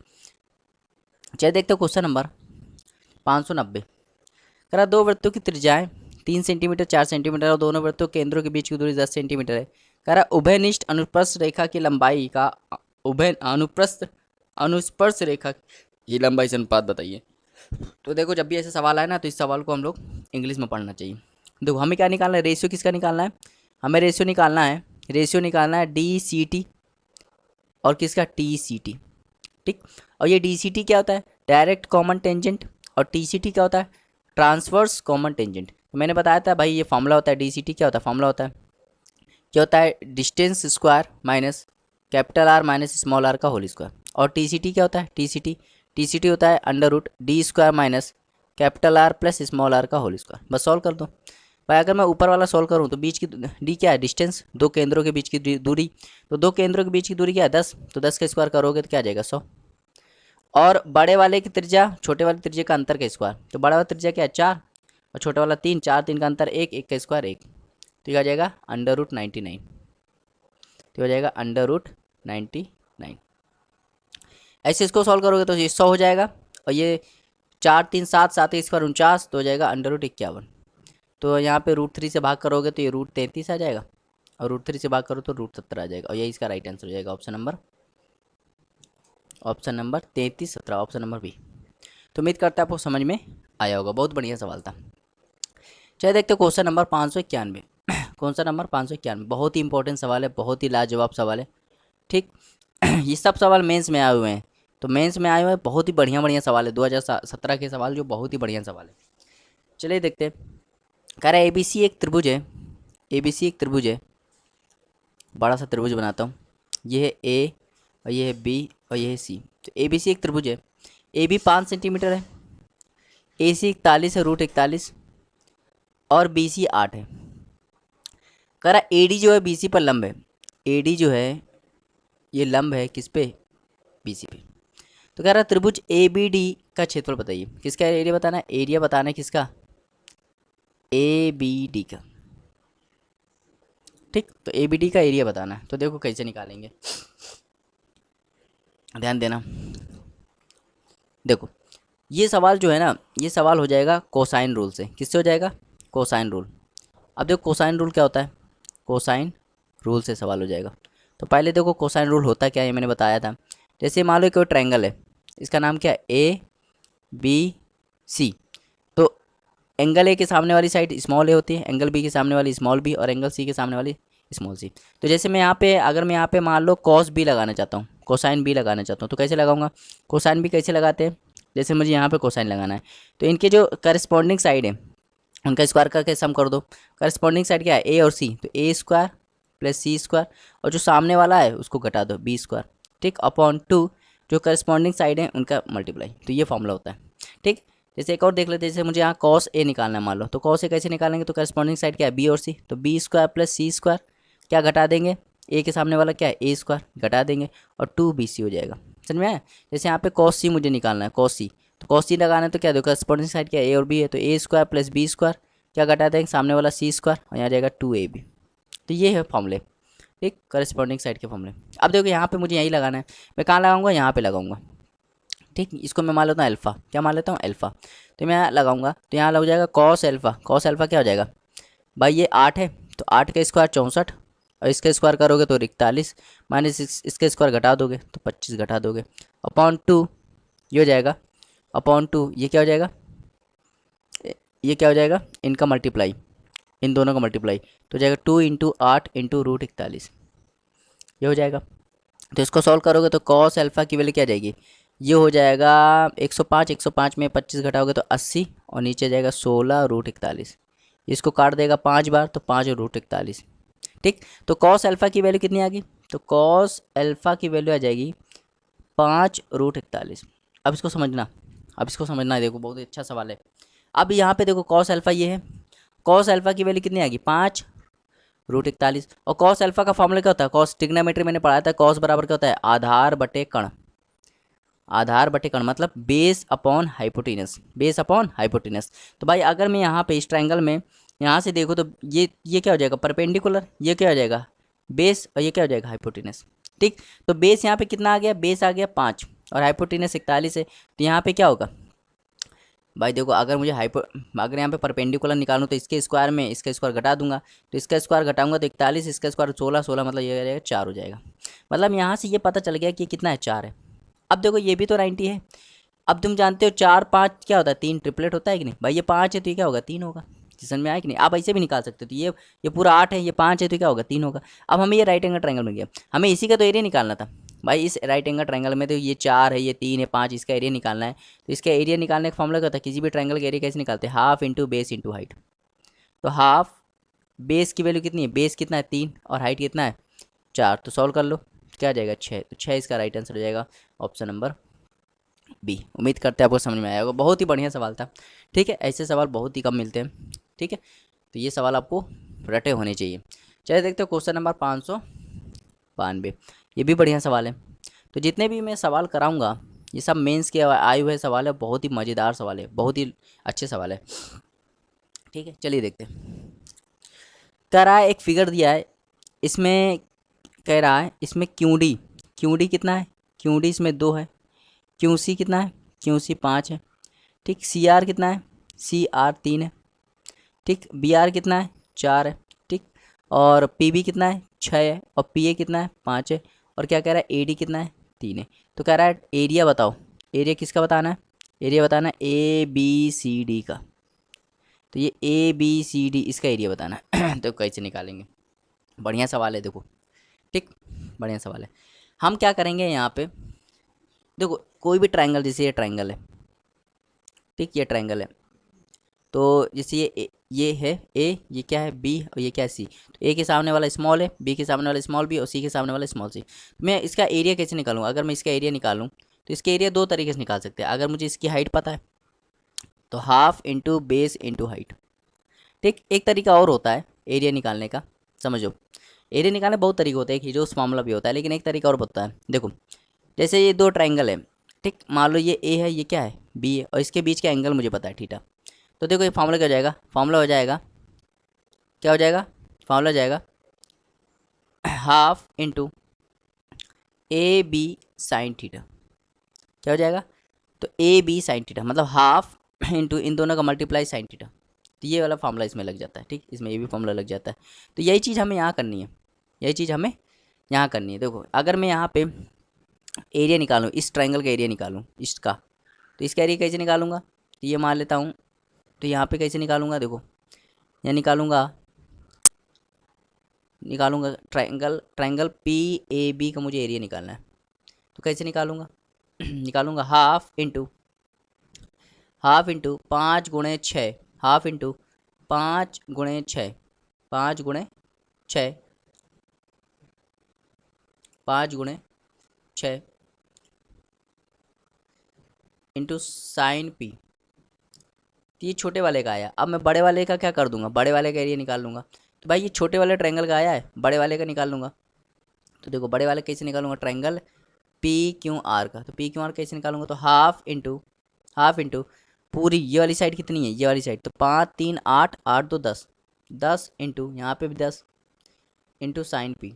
Speaker 1: चलिए देखते हो क्वेश्चन नंबर 590। कह रहा दो वृत्तों की त्रिज्याएं 3 सेंटीमीटर 4 सेंटीमीटर और दोनों वृत्तों के केंद्रों के बीच की दूरी 10 सेंटीमीटर है। कह रहा उभयनिष्ठ अनुप्रस्थ रेखा की लंबाई का अनुस्पर्श रेखा की लंबाई से अनुपात बताइए। तो देखो जब भी ऐसे सवाल आए ना तो इस सवाल को हम लोग इंग्लिश में पढ़ना चाहिए। देखो हमें क्या निकालना है, रेशियो किसका निकालना है, हमें रेशियो निकालना है डी सी टी और किसका टी सी टी, ठीक। और ये डी सी टी क्या होता है, डायरेक्ट कॉमन टेंजेंट, और टी सी टी क्या होता है, ट्रांसवर्स कॉमन टेंजेंट। तो मैंने बताया था भाई ये फॉर्मूला होता है, डी सी टी क्या होता है, फॉर्मूला होता है क्या होता है, distance square minus capital R minus small R का होल स्क्वायर। और टी सी टी क्या होता है, टी सी टी होता है √d² minus capital R plus small R का होल स्क्वायर। बस सॉल्व कर दो भाई। अगर मैं ऊपर वाला सॉल्व करूँ तो बीच की डी क्या है, डिस्टेंस, दो केंद्रों के बीच की दूरी, तो दो केंद्रों के बीच की दूरी क्या है 10, तो 10 का स्क्वायर करोगे तो क्या आ जाएगा 100। और बड़े वाले की त्रिज्या छोटे वाले त्रिज्या का अंतर का स्क्वायर, तो बड़ा वाला त्रिज्या क्या है 4 और छोटा वाला 3, 4 3 का अंतर 1, 1 का स्क्वायर 1, तो ये आ जाएगा √99, तो हो जाएगा √99। ऐसे इसको सॉल्व करोगे तो ये 100 हो जाएगा, और ये 4 3 7 7 का स्क्वायर 49, तो हो जाएगा √51। तो यहाँ पे √3 से भाग करोगे तो ये √33 आ जाएगा, और √3 से भाग करो तो √70 आ जाएगा, और यही इसका राइट आंसर हो जाएगा option number 33 17, option number B. तो उम्मीद करता है आपको समझ में आया होगा, बहुत बढ़िया सवाल था। चलिए देखते हैं क्वेश्चन नंबर 591। क्वेश्चन नंबर 591 बहुत ही इंपॉर्टेंट सवाल है, बहुत ही लाजवाब सवाल है, ठीक। ये सब सवाल मेंस में आए हुए हैं, तो मेंस में आए हुए हैं बहुत ही बढ़िया सवाल है, 2017 के सवाल जो बहुत ही बढ़िया सवाल है। चलिए देखते हैं। कह रहा है ABC एक त्रिभुज है, ABC एक त्रिभुज है, बड़ा सा त्रिभुज बनाता हूँ, ये है A और ये है B और ये है C। तो ABC एक त्रिभुज है, AB 5 सेंटीमीटर है, AC 41 है √41 और BC 8 है। कह रहा AD जो है BC पर लंब है, AD जो है ये लंब है किस पे, BC पे। तो कह रहा त्रिभुज ABD का क्षेत्रफल बताइए। किसका एरिया बताना है, एरिया बताना है किसका, ABD का, ठीक। तो ABD का एरिया बताना है, तो देखो कैसे निकालेंगे, ध्यान देना। देखो ये सवाल जो है ना, ये सवाल हो जाएगा कोसाइन रूल से। किससे हो जाएगा, कोसाइन रूल। अब देखो कोसाइन रूल क्या होता है, कोसाइन रूल से सवाल हो जाएगा। तो पहले देखो कोसाइन रूल होता क्या है, मैंने बताया था। जैसे मान लो कोई ट्रायंगल है, इसका नाम क्या है ABC। तो एंगल A के सामने वाली साइड स्मॉल a होती है, एंगल B के सामने वाली स्मॉल b, और एंगल C के सामने वाली स्मॉल c। तो जैसे मैं यहाँ पे अगर मैं यहाँ पे मान लो cos B लगाना चाहता हूँ, कोसाइन B लगाना चाहता हूँ, तो कैसे लगाऊंगा, कोसाइन B कैसे लगाते हैं, जैसे मुझे यहाँ पे कोसाइन लगाना है, तो इनके जो करस्पॉन्डिंग साइड है उनका स्क्वायर करके सम कर दो। करस्पॉन्डिंग साइड क्या है A और C, तो A² प्लस C², और जो सामने वाला है उसको घटा दो B², ठीक, अपॉन 2 जो करस्पॉन्डिंग साइड है उनका मल्टीप्लाई। तो ये फॉर्मूला होता है, ठीक। जैसे एक और देख लेते हैं, जैसे मुझे यहाँ cos A निकालना है मान लो, तो cos A कैसे निकालेंगे, तो करस्पॉन्डिंग साइड क्या है B और C, तो B² प्लस C² क्या घटा देंगे ए के सामने वाला क्या है ए स्क्वायर, घटा देंगे और 2bc हो जाएगा। समझ में आया? जैसे यहाँ पे cos c मुझे निकालना है, cos c, तो cos c लगाना है तो क्या देखो करस्पॉन्डिंग साइड क्या ए और बी है, तो ए स्क्वायर प्लस बी स्क्वायर क्या घटा देंगे सामने वाला सी स्क्वायर और यहाँ जाएगा 2ab। तो ये है फॉर्मूले, ठीक, करस्पॉन्डिंग साइड के फॉर्मूले। अब देखो यहाँ पे मुझे यही लगाना है, मैं कहाँ लगाऊंगा, यहाँ पे लगाऊंगा, ठीक। इसको मैं मान लेता हूँ अल्फ़ा, क्या मान लेता हूँ अल्फ़ा, तो मैं यहाँ लगाऊंगा तो यहाँ लग जाएगा कॉस अल्फ़ा, कॉस अल्फ़ा क्या हो जाएगा भाई, ये 8 है तो 8 का स्क्वायर 64 और इसका स्क्वायर करोगे तो 41 माइनस इसका स्क्वायर घटा दोगे तो 25 घटा दोगे अपॉन 2, ये हो जाएगा अपॉन 2, ये क्या हो जाएगा, ये क्या हो जाएगा, इनका मल्टीप्लाई, इन दोनों का मल्टीप्लाई, तो हो जाएगा 2 इंटू 8 इंटू रूट 41, ये हो जाएगा। तो इसको सॉल्व करोगे तो कॉस अल्फ़ा की वैल्यू क्या आ जाएगी, ये हो जाएगा 105, 105 में 25 घटाओगे तो 80 और नीचे जाएगा 16 रूट 41, इसको काट देगा 5 बार तो 5 रूट 41, ठीक। तो कॉस अल्फ़ा की वैल्यू कितनी आ गई, तो कॉस अल्फ़ा की वैल्यू आ जाएगी 5 रूट 41। अब इसको समझना, अब इसको समझना है, देखो बहुत ही अच्छा सवाल है। अब यहाँ पे देखो कॉस अल्फ़ा ये है, कॉस अल्फ़ा की वैल्यू कितनी आ गई 5 रूट 41, और कॉस अल्फ़ा का फॉर्मूला क्या होता है, कॉस ट्रिग्नोमेट्री मैंने पढ़ाया था, कॉस बराबर क्या होता है आधार बटे कण, आधार बटे कण मतलब base upon hypotenuse, base upon hypotenuse. तो भाई अगर मैं यहाँ पे इस ट्रायंगल में यहाँ से देखो तो ये क्या हो जाएगा परपेंडिकुलर, ये क्या हो जाएगा बेस और ये क्या हो जाएगा हाइपोटेनस, ठीक। तो बेस यहाँ पे कितना आ गया, बेस आ गया 5 और हाइपोटेनस 41 है, तो यहाँ पे क्या होगा भाई देखो, अगर मुझे अगर यहाँ पे परपेंडिकुलर निकालूँ तो इसके स्क्वायर में इसका स्क्वायर घटा दूंगा, तो इसका स्क्वायर घटाऊंगा तो 41, इसका स्क्वायर 16, 16 मतलब ये हो जाएगा 4 हो जाएगा। मतलब यहाँ से ये पता चल गया कि ये कितना है 4 है। अब देखो ये भी तो 90 है, अब तुम जानते हो 4 5 क्या होता है 3 ट्रिपलेट होता है कि नहीं भाई, ये 5 है तो ये क्या होगा 3 होगा, समझ में आया कि नहीं। आप ऐसे भी निकाल सकते हो, तो ये पूरा 8 है, ये 5 है तो क्या होगा 3 होगा। अब हमें ये राइट एंगल ट्रायंगल मिल गया, हमें इसी का तो एरिया निकालना था भाई, इस राइट एंगल ट्रायंगल में तो ये 4 है, ये 3 है, 5, इसका एरिया निकालना है। तो इसका एरिया निकालने का फॉर्मूला क्या होता है, किसी भी ट्रायंगल का एरिया कैसे निकालते हैं, half into base into height. तो हाफ बेस की वैल्यू कितनी है, बेस कितना है 3 और हाइट कितना है 4, तो सॉल्व कर लो क्या आ जाएगा 6, तो 6 इसका राइट आंसर हो जाएगा ऑप्शन नंबर बी। उम्मीद करते हैं आपको समझ में आया होगा, बहुत ही बढ़िया सवाल था, ठीक है। ऐसे सवाल बहुत ही कम मिलते हैं, ठीक है, तो ये सवाल आपको रटे होने चाहिए। चलिए देखते हो क्वेश्चन नंबर 592, ये भी बढ़िया सवाल है। तो जितने भी मैं सवाल कराऊंगा ये सब मेंस के आए हुए सवाल है, बहुत ही मज़ेदार सवाल है, बहुत ही अच्छे सवाल है, ठीक है। चलिए देखते हैं। कह रहा है एक फिगर दिया है, इसमें कह रहा है इसमें क्यू डी कितना है, क्यू डी इसमें 2 है, क्यू सी कितना है, क्यू सी 5 है, ठीक। सी आर कितना है, सी आर 3 है, ठीक। बी आर कितना है 4 है, ठीक। और पी बी कितना है 6 है, और पी ए कितना है 5 है, और क्या कह रहा है ए डी कितना है 3 है। तो कह रहा है एरिया बताओ, एरिया किसका बताना है, एरिया बताना है ए बी सी डी का। तो ये ए बी सी डी इसका एरिया बताना है तो कैसे निकालेंगे, बढ़िया सवाल है देखो, ठीक, बढ़िया सवाल है। हम क्या करेंगे यहाँ पे, देखो कोई भी ट्रायंगल, जैसे ये ट्रायंगल है, ठीक, ये ट्रायंगल है, तो जैसे ये है ए, ये क्या है बी और ये क्या है सी, तो ए के सामने वाला स्मॉल है, बी के सामने वाला स्मॉल बी और सी के सामने वाला स्मॉल सी। मैं इसका एरिया कैसे निकालूंगा, अगर मैं इसका एरिया निकालूँ तो इसका एरिया 2 तरीके से निकाल सकते हैं। अगर मुझे इसकी हाइट पता है तो half into base into height, ठीक। एक तरीका और होता है एरिया निकालने का, समझो एरिया निकालने बहुत तरीके होते हैं, एक हीरोस फॉर्मूला भी होता है, लेकिन एक तरीका और होता है। देखो जैसे ये 2 ट्रायंगल है, ठीक, मान लो ये ए है, ये क्या है बी है, और इसके बीच का एंगल मुझे पता है थीटा। तो देखो ये फार्मूला क्या हो जाएगा, फार्मूला हो जाएगा क्या हो जाएगा, फार्मूला हो जाएगा half into A B sine theta, क्या हो जाएगा, तो ए बी साइन थीटा मतलब हाफ इंटू इन दोनों का मल्टीप्लाई साइन थीटा। तो ये वाला फार्मूला इसमें लग जाता है, ठीक, इसमें ये भी फार्मूला लग जाता है। तो यही चीज़ हमें यहाँ करनी है, यही चीज़ हमें यहाँ करनी है। देखो अगर मैं यहाँ पे एरिया निकालूँ, इस ट्रायंगल का एरिया निकालूँ इसका, तो इसका एरिया कैसे निकालूंगा, तो ये मान लेता हूँ, तो यहाँ पे कैसे निकालूंगा, देखो यहाँ निकालूंगा ट्रायंगल पी ए बी का मुझे एरिया निकालना है, तो कैसे निकालूंगा निकालूंगा हाफ इंटू 5 गुणे 6, हाफ इंटू 5 गुणे 6, 5 गुणे 6, 5 गुणे 6 इंटू साइन पी। तो ये छोटे वाले का आया, अब मैं बड़े वाले का क्या कर दूंगा, बड़े वाले का एरिया निकाल लूंगा। तो भाई ये छोटे वाले ट्रायंगल का आया है, बड़े वाले का निकाल लूंगा, तो देखो बड़े वाले कैसे निकालूंगा, ट्रायंगल पी क्यू आर का, तो पी क्यू आर कैसे निकालूंगा, तो हाफ इंटू पूरी ये वाली साइड कितनी है, ये वाली साइड, तो 5 3 8 8 2 10, 10 इंटू यहाँ पे भी 10 इंटू साइन पी।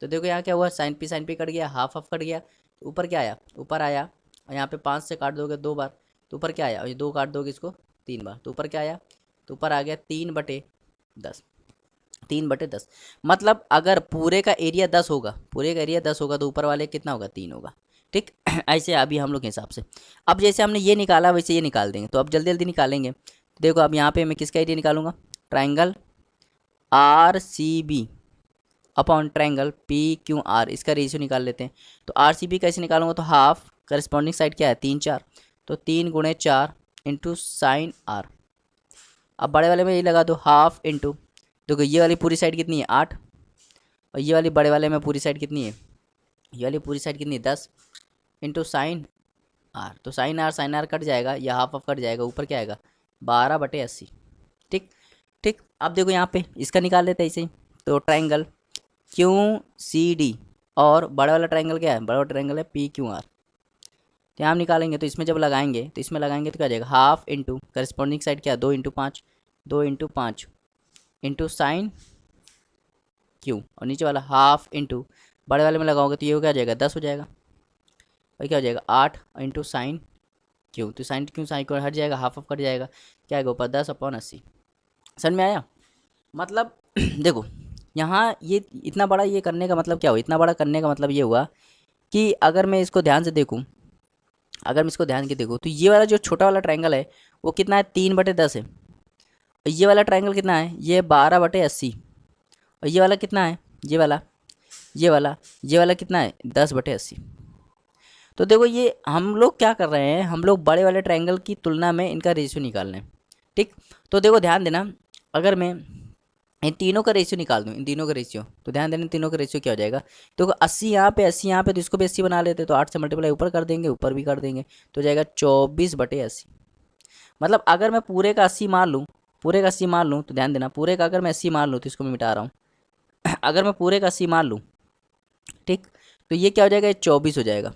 Speaker 1: तो देखो यहाँ क्या हुआ, साइन पी कट गया, हाफ हाफ कट गया, तो ऊपर क्या आया, ऊपर आया, और यहाँ पे 5 से काट दोगे 2 बार, तो ऊपर क्या आया, और ये 2 काट दोगे इसको 3 बार, तो ऊपर क्या आया, तो ऊपर आ गया 3/10, 3/10। मतलब अगर पूरे का एरिया 10 होगा, पूरे का एरिया 10 होगा तो ऊपर वाले कितना होगा, 3 होगा। ठीक ऐसे अभी हम लोग के हिसाब से, अब जैसे हमने ये निकाला वैसे ये निकाल देंगे, तो अब जल्दी जल्दी निकालेंगे। देखो अब यहाँ पे मैं किसका एरिया निकालूंगा, triangle R C B upon triangle P Q R, इसका रेशियो निकाल लेते हैं। तो आर सी बी कैसे निकालूंगा, तो हाफ करस्पॉन्डिंग साइड क्या है 3 4, तो 3 × 4 इंटू साइन आर। अब बड़े वाले में ये लगा दो हाफ इंटू, देखो ये वाली पूरी साइड कितनी है 8, और ये वाली बड़े वाले में पूरी साइड कितनी है, ये वाली पूरी साइड कितनी है 10 इंटू साइन आर। तो साइन आर कट जाएगा, या हाफ ऑफ कट जाएगा, ऊपर क्या आएगा 12/80। ठीक ठीक, अब देखो यहाँ पे इसका निकाल लेते हैं ऐसे ही। तो ट्रायंगल क्यू सी डी, और बड़ा वाला ट्रायंगल क्या है, बड़ा वाला ट्रायंगल है पी क्यू आर। तो यहाँ हम निकालेंगे, तो इसमें जब लगाएंगे तो इसमें लगाएंगे तो क्या आ जाएगा, हाफ इंटू करस्पॉन्डिंग साइड क्या है 2 × 5, 2 × 5 इंटू साइन क्यू, और नीचे वाला हाफ इंटू बड़े वाले में लगाओगे तो ये क्या हो जाएगा 10 हो जाएगा, और क्या हो जाएगा 8 इंटू साइन क्यू, तो साइन क्यू हट जाएगा, हाफ ऑफ कट जाएगा, क्या आएगा ऊपर 10/80। समझ में आया। मतलब देखो यहाँ ये इतना बड़ा ये करने का मतलब क्या हुआ, इतना बड़ा करने का मतलब ये हुआ कि अगर मैं इसको ध्यान से देखूँ, अगर मैं इसको ध्यान के देखूँ तो ये वाला जो छोटा वाला ट्रायंगल है वो कितना है 3/10 है, और ये वाला ट्रायंगल कितना है, ये 12/80, और ये वाला कितना है, ये वाला कितना है 10/80। तो देखो ये हम लोग क्या कर रहे हैं, हम लोग बड़े वाले ट्रायंगल की तुलना में इनका रेशियो निकाल रहे हैं। ठीक, तो देखो ध्यान देना, अगर मैं इन तीनों का रेशियो निकाल दूँ, इन तीनों का रेशियो, तो ध्यान देना तीनों का रेशियो क्या हो जाएगा, तो 80 यहाँ पे 80 यहाँ पे, तो इसको भी 80 बना लेते, तो 8 से मल्टीप्लाई ऊपर कर देंगे, ऊपर भी कर देंगे, तो जाएगा 24/80। मतलब अगर मैं पूरे का 80 मान लूँ, पूरे का 80 मान लूँ, तो ध्यान देना पूरे का अगर मैं 80 मान लूँ, तो इसको मैं मिटा रहा हूँ अगर मैं पूरे का 80 मान लूँ, ठीक, तो ये क्या हो जाएगा, ये 24 हो जाएगा,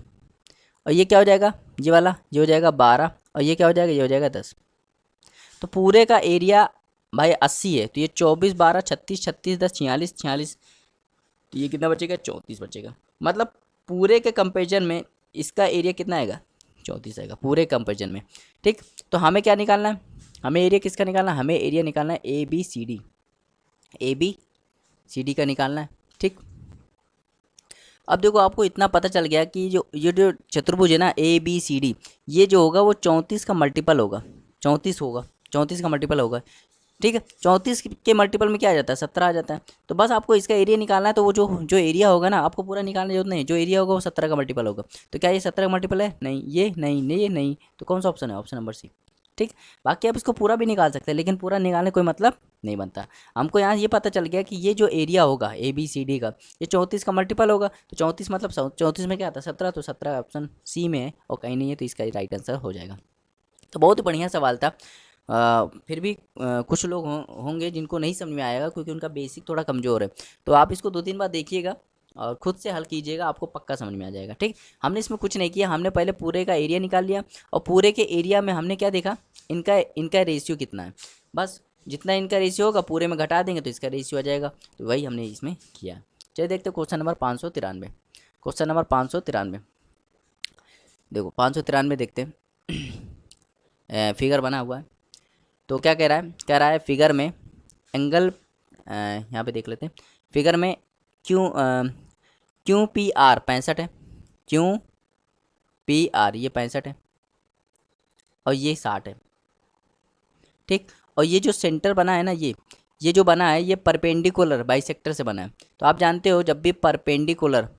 Speaker 1: और ये क्या हो जाएगा, ये हो जाएगा 12, और ये क्या हो जाएगा, ये हो जाएगा 10। तो पूरे का एरिया भाई 80 है, तो ये 24 12 36 36 10 46 46, तो ये कितना बचेगा 34 बचेगा। मतलब पूरे के कंपेरिजन में इसका एरिया कितना आएगा 34 आएगा पूरे कंपेरिजन में। ठीक, तो हमें क्या निकालना है, हमें एरिया किसका निकालना है, हमें एरिया निकालना है ए बी सी डी का निकालना है। ठीक, अब देखो आपको इतना पता चल गया कि जो चतुर्भुज है ना ए बी सी डी, ये जो होगा वो 34 का मल्टीपल होगा, 34 होगा, 34 का मल्टीपल होगा। ठीक है, 34 के मल्टीपल में क्या आ जाता है 17 आ जाता है। तो बस आपको इसका एरिया निकालना है, तो वो जो जो एरिया होगा ना आपको पूरा निकालने की जरूरत नहीं, जो एरिया होगा वो 17 का मल्टीपल होगा। तो क्या ये 17 का मल्टीपल है, नहीं ये नहीं, नहीं ये नहीं, तो कौन सा ऑप्शन है, ऑप्शन नंबर सी। ठीक, बाकी आप इसको पूरा भी निकाल सकते हैं, लेकिन पूरा निकालने कोई मतलब नहीं बनता। हमको यहाँ ये पता चल गया कि ये जो एरिया होगा ए बी सी डी का, ये 34 का मल्टीपल होगा, तो 34 मतलब 34 में क्या आता है 17, तो 17 ऑप्शन सी में है और कहीं नहीं है, तो इसका राइट आंसर हो जाएगा। तो बहुत ही बढ़िया सवाल था। फिर भी कुछ लोग होंगे जिनको नहीं समझ में आएगा, क्योंकि उनका बेसिक थोड़ा कमज़ोर है। तो आप इसको 2 3 बार देखिएगा और खुद से हल कीजिएगा, आपको पक्का समझ में आ जाएगा। ठीक, हमने इसमें कुछ नहीं किया, हमने पहले पूरे का एरिया निकाल लिया, और पूरे के एरिया में हमने क्या देखा, इनका इनका रेशियो कितना है, बस जितना इनका रेशियो होगा पूरे में घटा देंगे तो इसका रेशियो आ जाएगा। तो वही हमने इसमें किया। चलिए देखते हैं क्वेश्चन नंबर 593। क्वेश्चन नंबर 593, देखो 593 देखते हैं। फिगर बना हुआ है, तो क्या कह रहा है, कह रहा है फिगर में एंगल, यहाँ पे देख लेते हैं, फिगर में क्यू पी आर 65 है, क्यू पी आर ये 65 है, और ये 60 है। ठीक, और ये जो सेंटर बना है ना, ये जो बना है ये परपेंडिकुलर बाइसेक्टर से बना है। तो आप जानते हो जब भी परपेंडिकुलर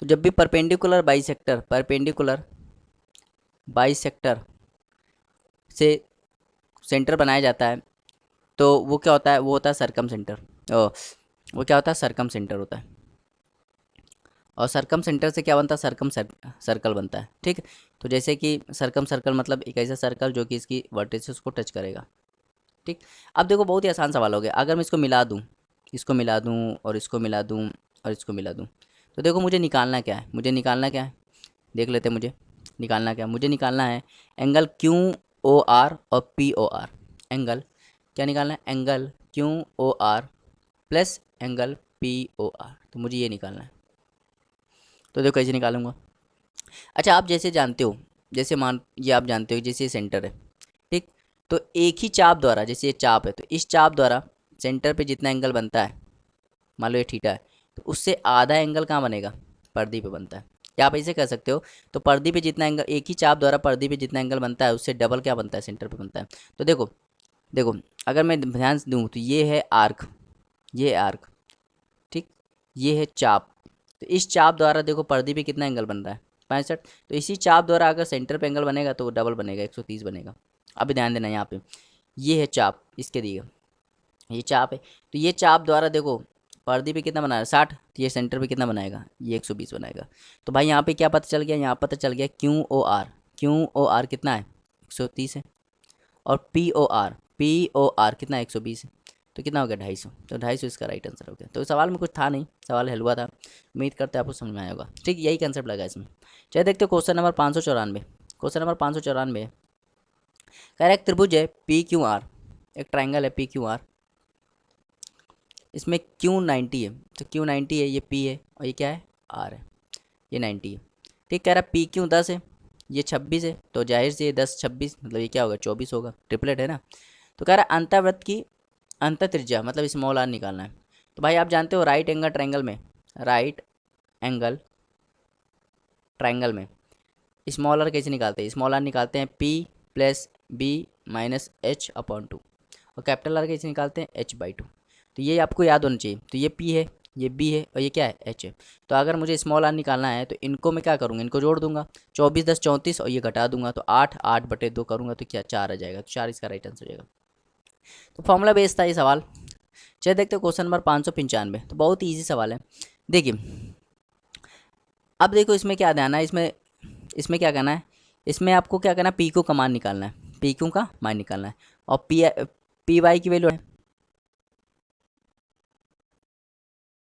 Speaker 1: तो जब भी परपेंडिकुलर बाइसेक्टर से सेंटर बनाया जाता है, तो वो क्या होता है, वो होता है सरकम सेंटर। वो क्या होता है, सरकम सेंटर होता है। और सरकम सेंटर से क्या बनता है, सर्कल बनता है। ठीक, तो जैसे कि सरकम सर्कल मतलब एक ऐसा सर्कल जो कि इसकी वर्टिसेस को टच करेगा। ठीक, अब देखो बहुत ही आसान सवाल हो गया। अगर मैं इसको मिला दूँ, इसको मिला दूँ और इसको मिला दूँ और इसको मिला दूँ, तो देखो मुझे निकालना क्या है, मुझे निकालना क्या है, देख लेते हैं। मुझे निकालना क्या है, मुझे निकालना है एंगल क्यू ओ आर और पी ओ आर। एंगल क्या निकालना है, angle Q O R plus angle P O R, तो मुझे ये निकालना है। तो देखो कैसे निकालूंगा। अच्छा, आप जैसे जानते हो, जैसे मान ये आप जानते हो जैसे ये सेंटर है। ठीक, तो एक ही चाप द्वारा, जैसे ये चाप है तो इस चाप द्वारा सेंटर पे जितना एंगल बनता है, मान लो ये थीटा है, तो उससे आधा एंगल कहाँ बनेगा, पर्दी पे बनता है। या आप ऐसे कर सकते हो, तो पर्दी पे जितना एंगल, एक ही चाप द्वारा पर्दी पे जितना एंगल बनता है उससे डबल क्या बनता है, सेंटर पे बनता है। तो देखो देखो, अगर मैं ध्यान से दूँ तो ये है आर्क, ये है आर्क। ठीक, ये है चाप। तो इस चाप द्वारा देखो पर्दी पे कितना एंगल बन रहा है, 65। तो इसी चाप द्वारा अगर सेंटर पे एंगल बनेगा तो वो डबल बनेगा, 130 बनेगा। अभी ध्यान देना यहाँ पे, ये है चाप, इसके दिए ये चाप है, तो ये चाप द्वारा देखो पर्दी पे कितना बना रहा है, 60, तो ये सेंटर पे कितना बनाएगा, ये 120 बनाएगा। तो भाई यहाँ पे क्या पता चल गया, यहाँ पता चल गया Q O R, Q O R कितना है, 130 है। और पी ओ आर कितना है, 120 है। तो कितना हो गया, 250। तो 250 इसका राइट आंसर हो गया। तो सवाल में कुछ था नहीं, सवाल हलवा था। उम्मीद करते हैं आपको समझ में आया होगा। ठीक, यही कंसेप्ट लगा इसमें। चलिए देखते हो क्वेश्चन नंबर 594। क्वेश्चन नंबर 594 कह रहा है एक त्रिभुज है पी क्यू आर, एक ट्राइंगल है पी क्यू आर, इसमें क्यू 90 है, तो क्यू 90 है, ये पी है और ये क्या है, आर है, ये 90 है। ठीक, कह रहा है पी क्यू 10 है, ये 26 है, तो जाहिर से ये 10 26 मतलब ये क्या होगा, 24 होगा, ट्रिपलेट है ना। तो कह रहा है अंतःवृत्त की अंत त्रिज्या मतलब स्मॉल आर निकालना है। तो भाई आप जानते हो राइट एंगल ट्रायंगल में, राइट एंगल ट्रायंगल में स्मॉल आर कैसे निकालते हैं, स्मॉल आर निकालते हैं P plus B minus H upon 2, और कैपिटल आर कैसे निकालते हैं, एच बाई 2। तो ये आपको याद होना चाहिए। तो ये पी है, ये बी है और ये क्या है, एच है। तो अगर मुझे स्मॉल आर निकालना है तो इनको मैं क्या करूँगा, इनको जोड़ दूंगा, 24 10 34 और ये घटा दूंगा, तो 8 8/2 करूँगा तो क्या 4 आ जाएगा, तो 4 इसका राइट आंसर हो जाएगा। तो फॉर्मूला बेस्ड था ये सवाल। चलिए देखते हैं क्वेश्चन नंबर 595। तो बहुत ही ईजी सवाल है। देखिए अब देखो इसमें क्या ध्यान है, इसमें इसमें क्या करना है, इसमें आपको क्या करना है, पी क्यू का मान निकालना है, पी क्यू का मान निकालना है। और पी वाई की वैल्यू है